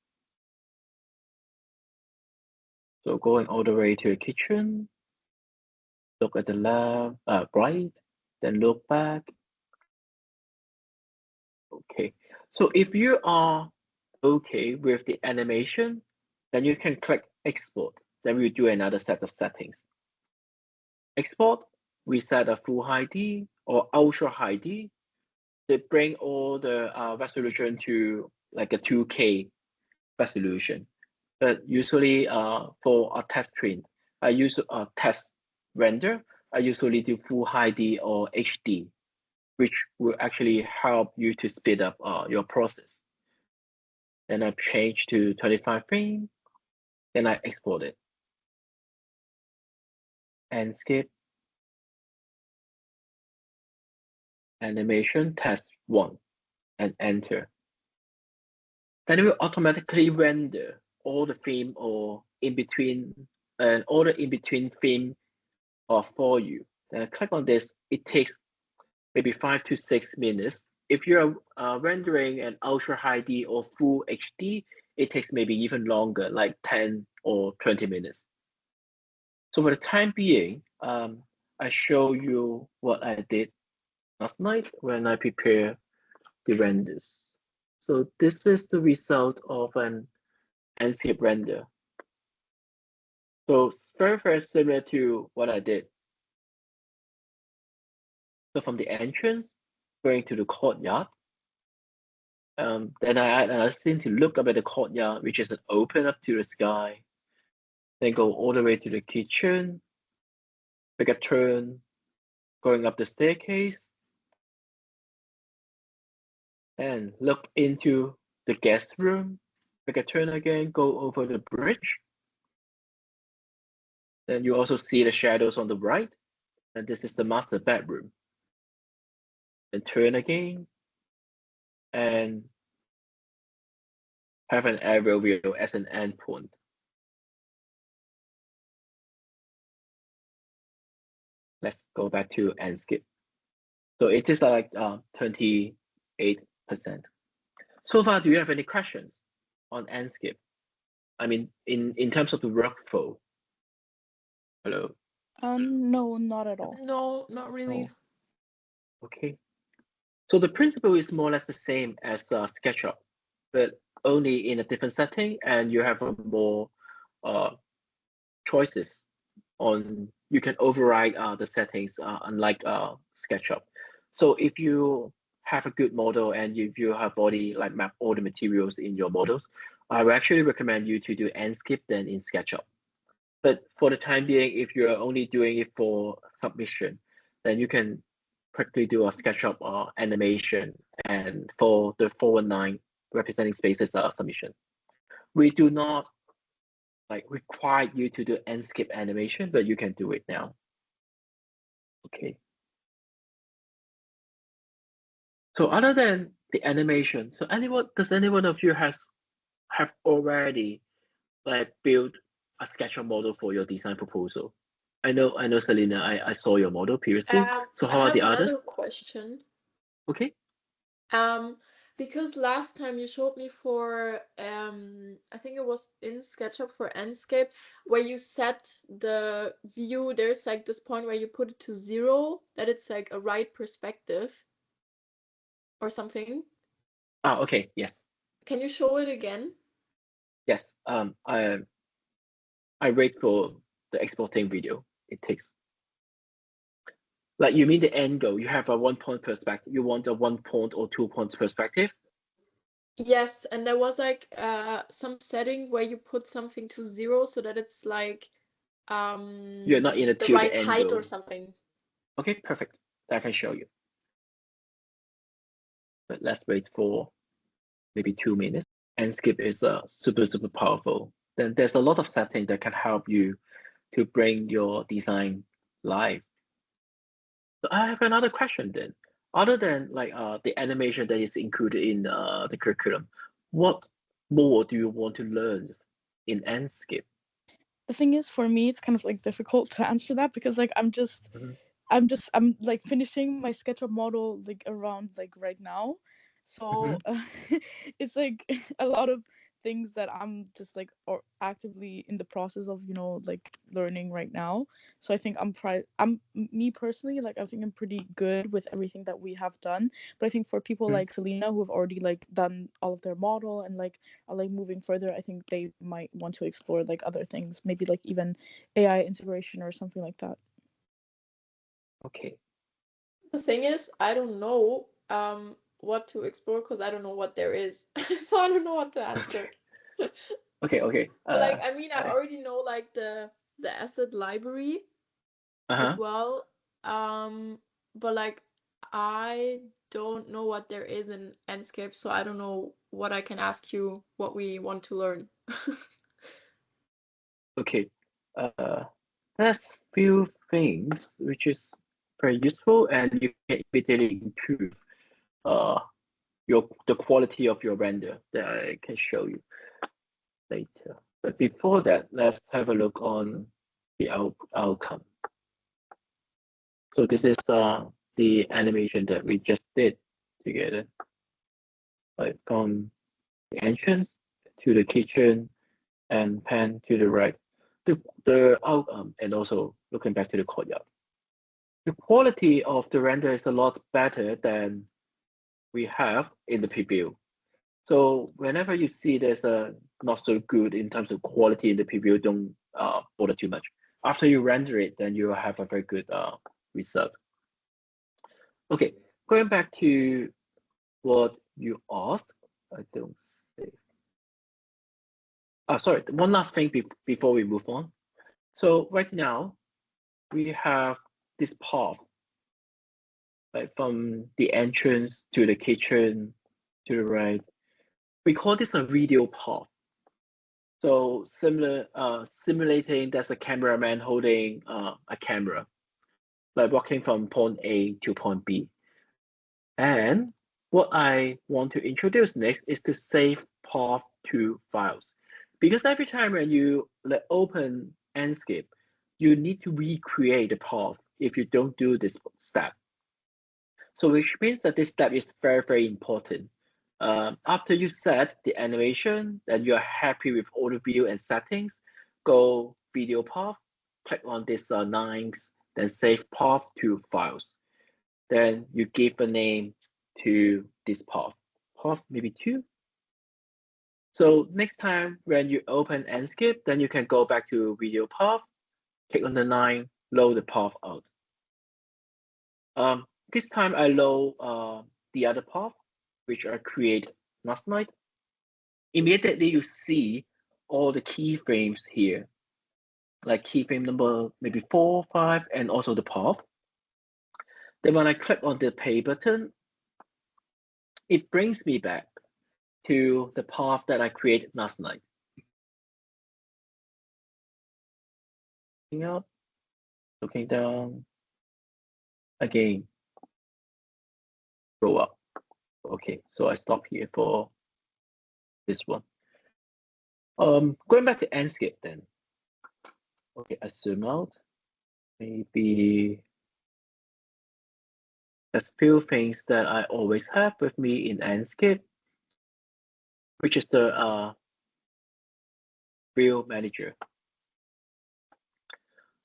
So going all the way to the kitchen, look at the left, right, then look back. Okay, so if you are okay with the animation, then you can click export. Then we'll do another set of settings. Export, we set a full HD or ultra HD. They bring all the resolution to like a 2K resolution. But usually for a test print, I use a test render. I usually do full HD or HD, which will actually help you to speed up your process. Then I change to 25 frames. Then I export it. Enscape Animation Test 1 and enter. Then it will automatically render all the theme or in between and all the in between theme for you. Then I click on this. It takes maybe 5 to 6 minutes. If you're rendering an ultra high D or full HD, it takes maybe even longer, like 10 or 20 minutes. So for the time being, I show you what I did last night when I prepare the renders. So this is the result of an Enscape render. So very, very similar to what I did. So from the entrance, going to the courtyard, then I seem to look up at the courtyard, which is an open up to the sky. Then go all the way to the kitchen, make a turn, going up the staircase, and look into the guest room, make a turn again, go over the bridge. Then you also see the shadows on the right, and this is the master bedroom. Then turn again, and have an aerial view as an endpoint. Let's go back to Enscape. So it is like 28%. So far, do you have any questions on Enscape? I mean, in terms of the workflow. Hello. No, not at all. No, not really. No. Okay. So the principle is more or less the same as SketchUp, but only in a different setting, and you have more choices on. You can override the settings, unlike SketchUp. So if you have a good model and if you have already like mapped all the materials in your models, I would actually recommend you to do Enscape then in SketchUp. But for the time being, if you're only doing it for submission, then you can quickly do a SketchUp animation and for the 419 representing spaces submission. We do not like require you to do Enscape animation, but you can do it now. Okay. So other than the animation, so does anyone of you have already like built a SketchUp model for your design proposal? I know, Selena, I saw your model previously. So how I are the have others? another question. Okay. Because last time you showed me for I think it was in SketchUp for Enscape, where you set the view, there's like this point where you put it to 0, that it's like a right perspective or something. Ah, okay, yes. Can you show it again? Yes. I wait for the exporting video. It takes like you mean the angle. You have a 1 point perspective. You want a 1 point or 2 points perspective? Yes, and there was like some setting where you put something to 0 so that it's like You're not in a the tilde right height angle. or something. Okay, perfect. I can show you. But let's wait for maybe 2 minutes. Enscape is super powerful. Then there's a lot of settings that can help you to bring your design live. So I have another question then. Other than like the animation that is included in the curriculum, what more do you want to learn in Enscape? The thing is, for me, it's kind of like difficult to answer that because like I'm like finishing my SketchUp model like around like right now, so it's like a lot of things that I'm just like or actively in the process of like learning right now. So I think me personally, like I think I'm pretty good with everything that we have done, but I think for people like Selena who have already like done all of their model and like are like moving further, I think they might want to explore like other things, maybe like even AI integration or something like that. Okay. The thing is, I don't know what to explore because I don't know what there is. So I don't know what to answer. Okay. But like I mean, I already know like the asset library as well. But like I don't know what there is in Enscape, so I don't know what I can ask you what we want to learn. Okay. there's few things which is very useful, and you can immediately improve the quality of your render that I can show you later. But before that, let's have a look on the outcome. So this is the animation that we just did together, like from the entrance to the kitchen and pan to the right. The outcome, and also looking back to the courtyard. The quality of the render is a lot better than we have in the preview. So whenever you see there's a not so good in terms of quality in the preview, don't bother too much. After you render it, then you will have a very good result. Okay, going back to what you asked, I don't save. Oh, sorry, one last thing before we move on. So right now, we have this path, like from the entrance to the kitchen to the right. We call this a video path. So simulating there's a cameraman holding a camera, like walking from point A to point B. And what I want to introduce next is to save path to files. Because every time when you open Enscape, you need to recreate the path if you don't do this step. So which means that this step is very, very important. After you set the animation and you're happy with all the view and settings, go video path, click on this lines, then save path to files. Then you give a name to this path, path maybe 2. So next time when you open Enscape, then you can go back to video path, click on the line, load the path out. This time I load the other path, which I create last night. Immediately you see all the keyframes here, like keyframe number maybe 4, 5, and also the path. Then when I click on the play button, it brings me back to the path that I created last night. Looking up, looking down, again, roll up. Okay, so I stop here for this one. Going back to Enscape then. Okay, I zoom out. Maybe there's few things that I always have with me in Enscape, which is the View Manager.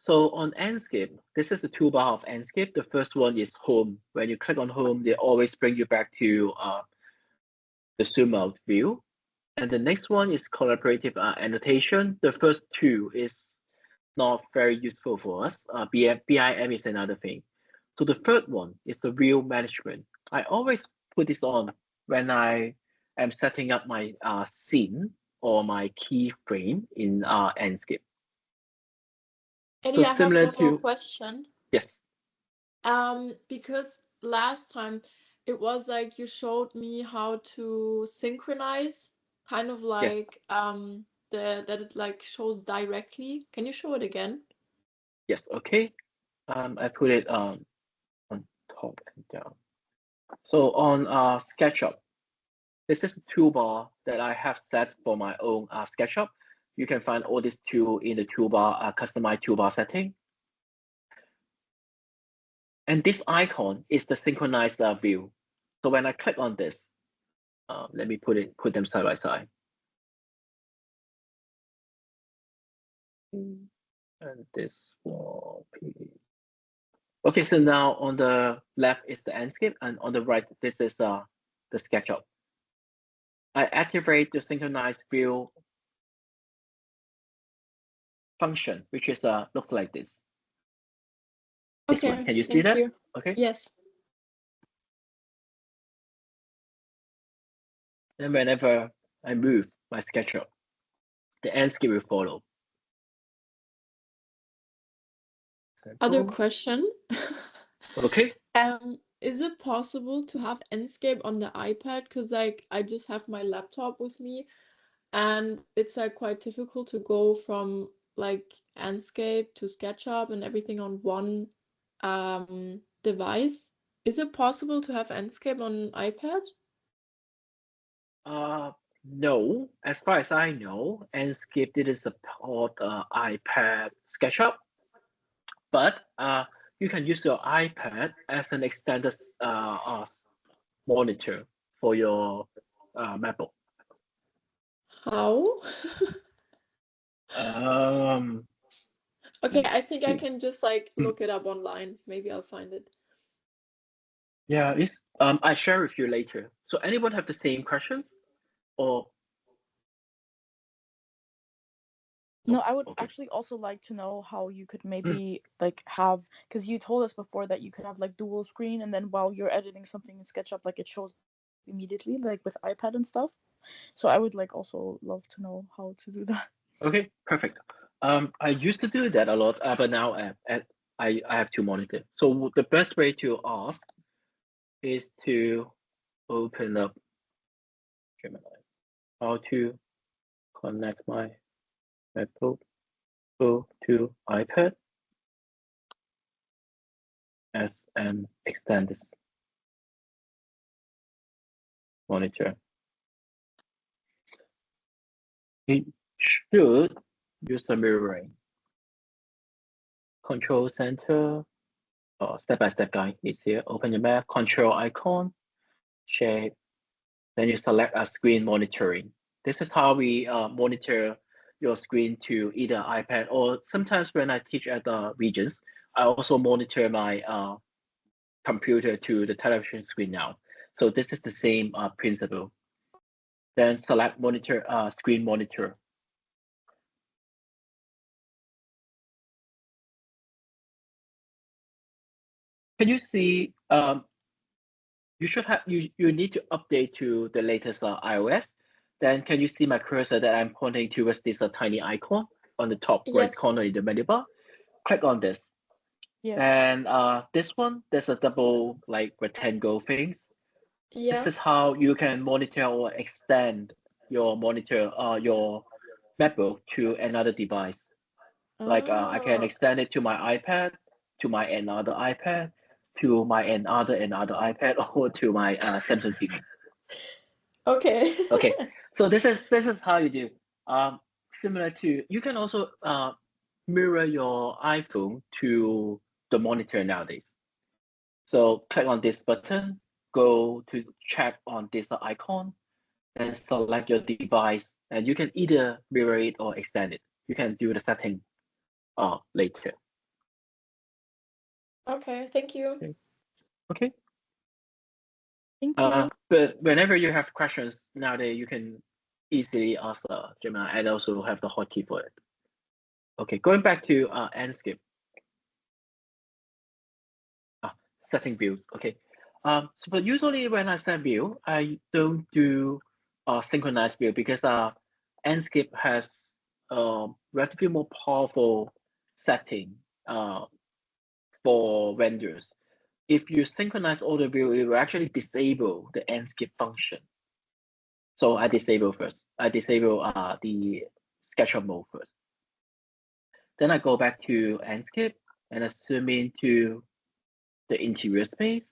So on Enscape, this is the toolbar of Enscape. The first one is Home. When you click on Home, they always bring you back to the zoom out view. And the next one is Collaborative Annotation. The first two is not very useful for us. BIM is another thing. So the third one is the View Management. I always put this on when I am setting up my scene or my keyframe in Enscape. Eddie, So I have similar one more to question. yes. Because last time it was like you showed me how to synchronize, kind of like that it like shows directly. Can you show it again? Yes, okay. I put it on top and down. So on SketchUp, this is the toolbar that I have set for my own SketchUp. You can find all these tools in the toolbar, customize toolbar setting. And this icon is the synchronized view. So when I click on this, let me put them side by side. And this one, okay, so now on the left is the Enscape, and on the right, this is the SketchUp. I activate the synchronized view function, which is looks like this. This one. Can you see that? You. Okay. Yes. And whenever I move my SketchUp, the Enscape will follow. Other question. Okay. Is it possible to have Enscape on the iPad? Because like I just have my laptop with me, and it's like quite difficult to go from like Enscape to SketchUp and everything on one device. Is it possible to have Enscape on iPad? No, as far as I know, Enscape didn't support iPad SketchUp, but you can use your iPad as an extended monitor for your MacBook. How? Um, Okay, let I me think I see. can just like look it up online. Maybe I'll find it. Yeah, it's I share with you later. So anyone have the same questions or No, I would okay. actually also like to know how you could maybe like have, because you told us before that you could have like dual screen, and then while you're editing something in SketchUp, like it shows immediately, like with iPad and stuff. So I would like also love to know how to do that. Okay, perfect. I used to do that a lot, but now I have two monitors. So the best way to ask is to open up Gemini. How to connect my MacBook Pro to iPad as an extended monitor. It should use a mirroring. Control center or step-by-step guide is here. Open your Mac, control icon, shape, then you select a screen monitoring. This is how we monitor your screen to either iPad or sometimes when I teach at the regions, I also monitor my computer to the television screen now. So this is the same principle. Then select monitor screen monitor. Can you see you should have you need to update to the latest iOS. Then can you see my cursor that I'm pointing towards this tiny icon on the top right Yes. corner in the menu bar? Click on this. Yes. And this one, there's a double like rectangle things. Yeah. This is how you can monitor or extend your monitor, your MacBook to another device. Like I can Ah, extend it to my iPad, to my another iPad, to my another iPad, or to my Samsung TV. okay. Okay, so this is how you do. Similar to you can also mirror your iPhone to the monitor nowadays. So click on this button, go to check on this icon, and select your device, and you can either mirror it or extend it. You can do the setting later. Okay, thank you. Okay. Okay. Thank you. But whenever you have questions nowadays, you can easily ask Gemini and also have the hotkey for it. Okay, going back to Enscape. Setting views. Okay. So but usually when I set view, I don't do synchronized view because Enscape has relatively more powerful setting for vendors. If you synchronize all the view, it will actually disable the Enscape function. So I disable first. I disable the SketchUp mode first. Then I go back to Enscape and I zoom into the interior space.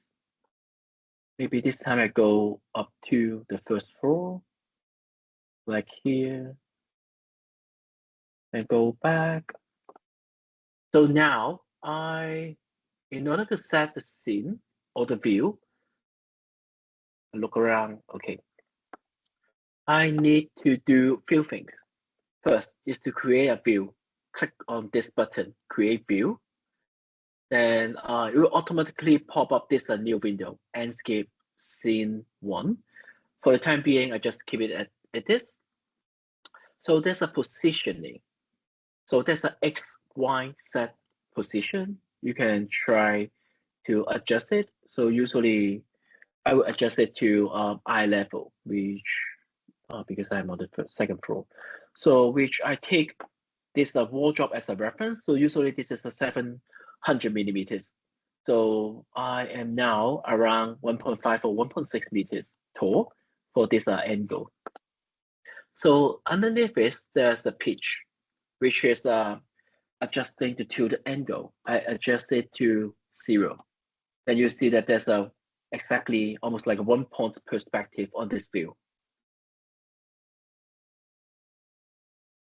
Maybe this time I go up to the first floor, like here, and go back. So now in order to set the scene or the view, look around, okay, I need to do few things. First is to create a view. Click on this button, create view. Then it will automatically pop up this new window, Enscape Scene 1. For the time being, I just keep it at this. So there's a positioning. So there's a X, Y, Z position. You can try to adjust it. So usually I will adjust it to eye level, which because I'm on the second floor. So which I take this wardrobe as a reference. So usually this is a 700 millimeters. So I am now around 1.5 or 1.6 meters tall for this angle. So underneath this, there's a pitch. which is adjusting the tilde angle. I adjust it to 0. Then you see that there's a exactly almost like a 1-point perspective on this view.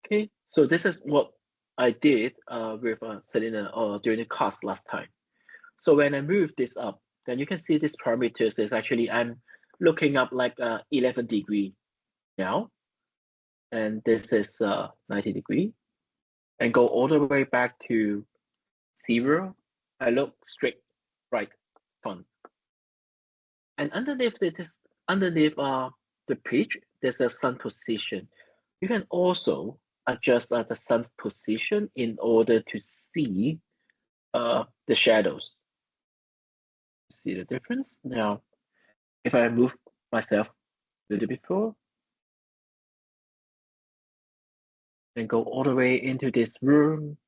Okay, so this is what I did with Selena during the class last time. So when I move this up, then you can see this parameters is actually I'm looking up like 11 degree now, and this is 90 degree, and go all the way back to 0. I look straight right front, and underneath the pitch, there's a sun position. You can also adjust the sun's position in order to see the shadows. See the difference? Now, if I move myself a little bit forward and go all the way into this room,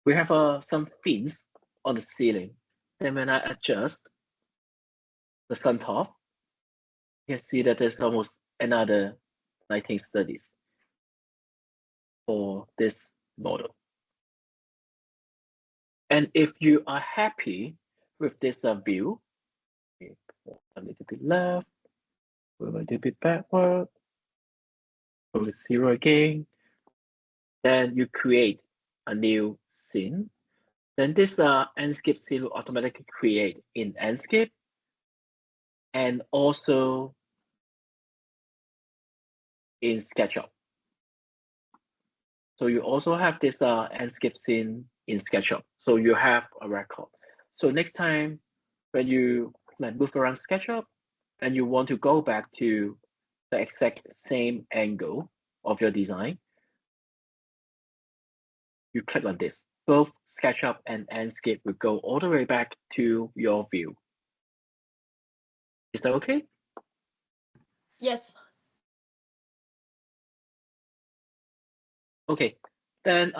we have some fins on the ceiling. Then when I adjust the sun path, you can see that there's almost another lighting studies for this model. And if you are happy with this view, a little bit left, a little bit backward, go to 0 again, then you create a new scene. Then this Enscape scene will automatically create in Enscape and also in SketchUp. So you also have this Enscape scene in SketchUp. So you have a record. So next time when you move around SketchUp and you want to go back to the exact same angle of your design, you click on this. Both SketchUp and Enscape will go all the way back to your view. Is that okay? Yes. Okay, then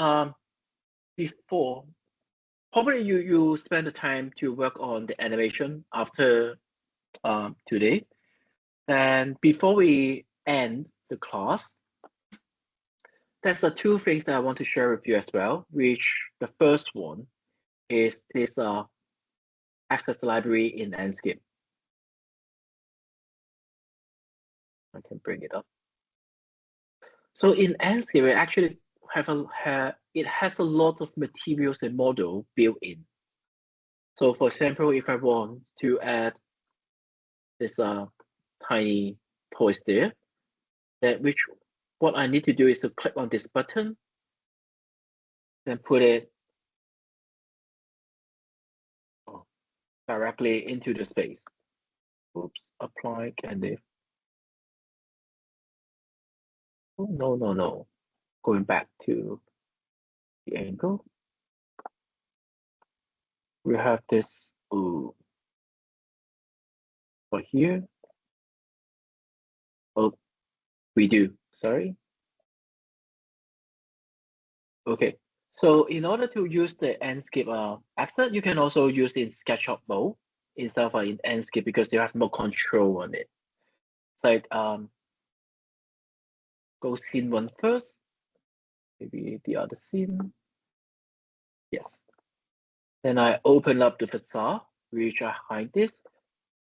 before, probably you spend the time to work on the animation after today. And before we end the class, there's two things that I want to share with you as well, which the first one is this access library in Enscape. I can bring it up. So in Enscape, it actually it has a lot of materials and model built in. So for example, if I want to add this tiny toys there, what I need to do is to click on this button, then put it directly into the space. Oops, apply candidates. Oh, no. Going back to the angle. We have this for here. Oh, we do, sorry. Okay, so in order to use the Enscape accent, you can also use in SketchUp mode instead of in Enscape because you have more control on it. It's like go scene 1 first, maybe the other scene. Yes. Then I open up the facade, which I hide this.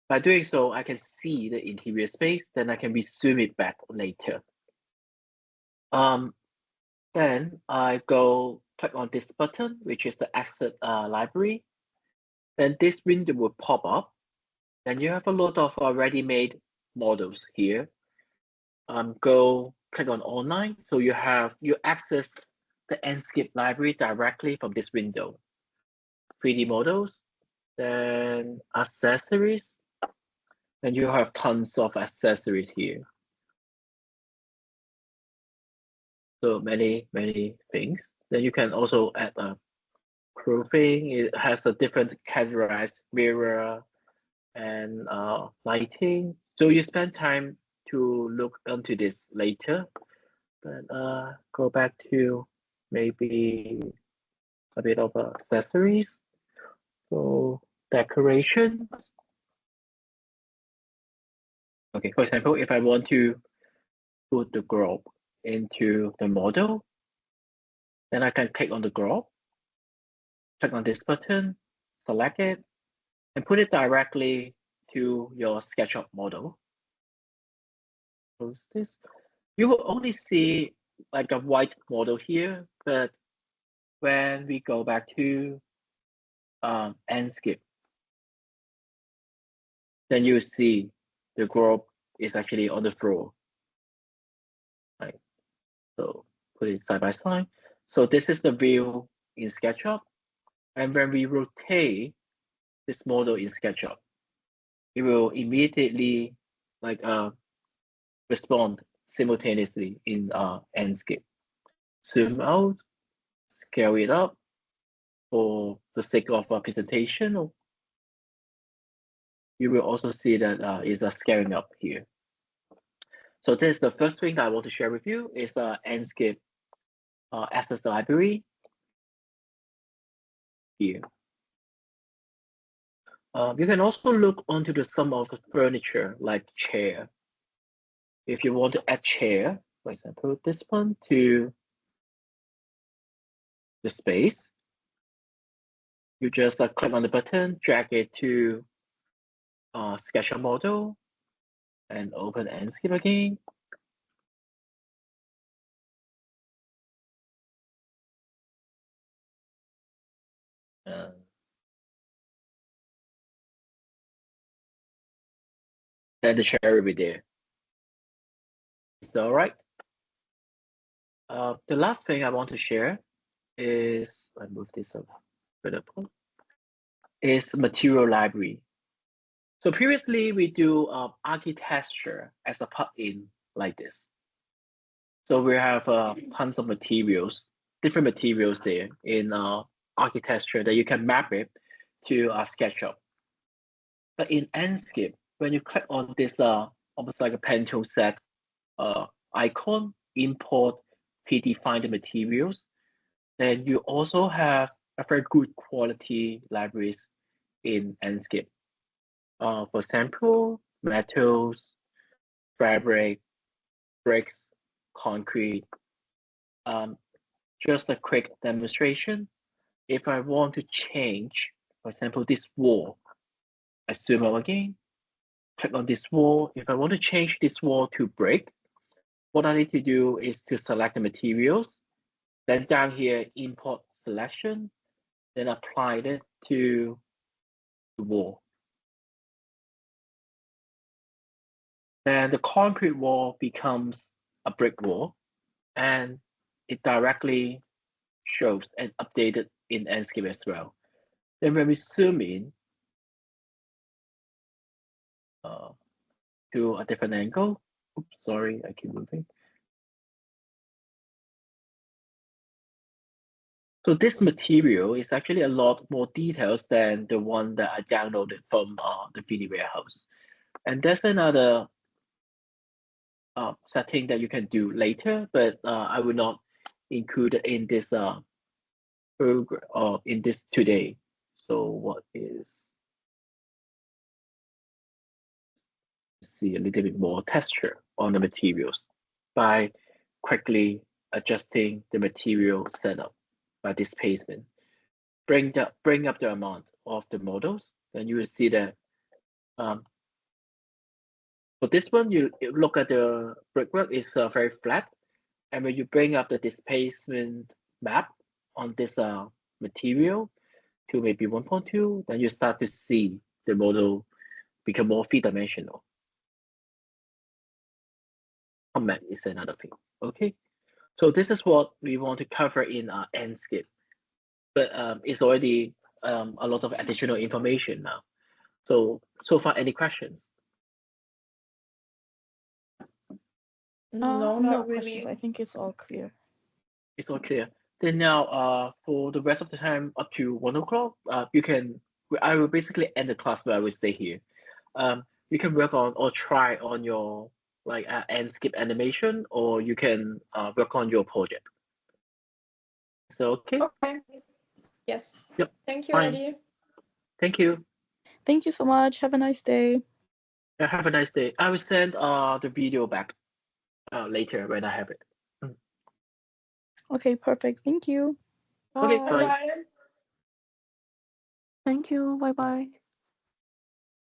By doing so, I can see the interior space, then I can resume it back later. Then I go click on this button, which is the exit library. Then this window will pop up. Then you have a lot of ready-made models here. Go click on online. So you access the Enscape library directly from this window. 3D models, then accessories, and you have tons of accessories here. So many things. Then you can also add a clothing. It has a different categorized mirror and lighting. So you spend time to look into this later. But go back to maybe a bit of accessories. So decorations. Okay, for example, if I want to put the globe into the model, Then I can click on the group, click on this button, select it, and put it directly to your SketchUp model. Close this. You will only see like a white model here, but when we go back to Enscape, then you see the group is actually on the floor. Right. So put it side by side. So this is the view in SketchUp. And when we rotate this model in SketchUp, it will immediately like respond simultaneously in Enscape. Zoom out, scale it up for the sake of a presentation. You will also see that is a scaling up here. So this is the first thing that I want to share with you is Enscape Assets Library here. You can also look onto some of the furniture like chair. If you want to add chair, for example, this one to the space, you just click on the button, drag it to SketchUp model, and open Enscape again. Then the chair will be there. Is all right? The last thing I want to share is, I move this up further, is material library. So previously we do architecture as a plugin like this. So we have tons of materials, different materials there in architecture that you can map it to SketchUp. But in Enscape, when you click on this almost like a pen tool set icon, import predefined materials, then you also have a very good quality libraries in Enscape. For example, metals, fabric, bricks, concrete. Just a quick demonstration. If I want to change, for example, this wall, I zoom out again, click on this wall. If I want to change this wall to brick, what I need to do is to select the materials, then down here, import selection, then apply it to the wall. Then the concrete wall becomes a brick wall, and it directly shows and updated in Enscape as well. Then when we zoom in to a different angle, oops, sorry, I keep moving. So this material is actually a lot more details than the one that I downloaded from the 3D Warehouse. And there's another setting that you can do later, but I will not include it in this program or in this today. So what is, see a little bit more texture on the materials by quickly adjusting the material setup by displacement. Bring up the amount of the models, then you will see that for this one, you look at the brickwork, it's very flat. And when you bring up the displacement map on this material to maybe 1.2, then you start to see the model become more three-dimensional. Comment is another thing, okay? So this is what we want to cover in Enscape, but it's already a lot of additional information now. So far, any questions? No, no not questions. really. I think it's all clear. It's all clear. Then now, for the rest of the time up to 1 o'clock, you can. I will basically end the class, but I will stay here. You can work on or try on your like Enscape animation, or you can work on your project. So okay. Okay. Yes. Yep. Thank you, Fine. Eddie. Thank you. Thank you so much. Have a nice day. Have a nice day. I will send the video back later when I have it. Okay, perfect. Thank you. Okay, Bye bye. bye. Thank you. Bye bye.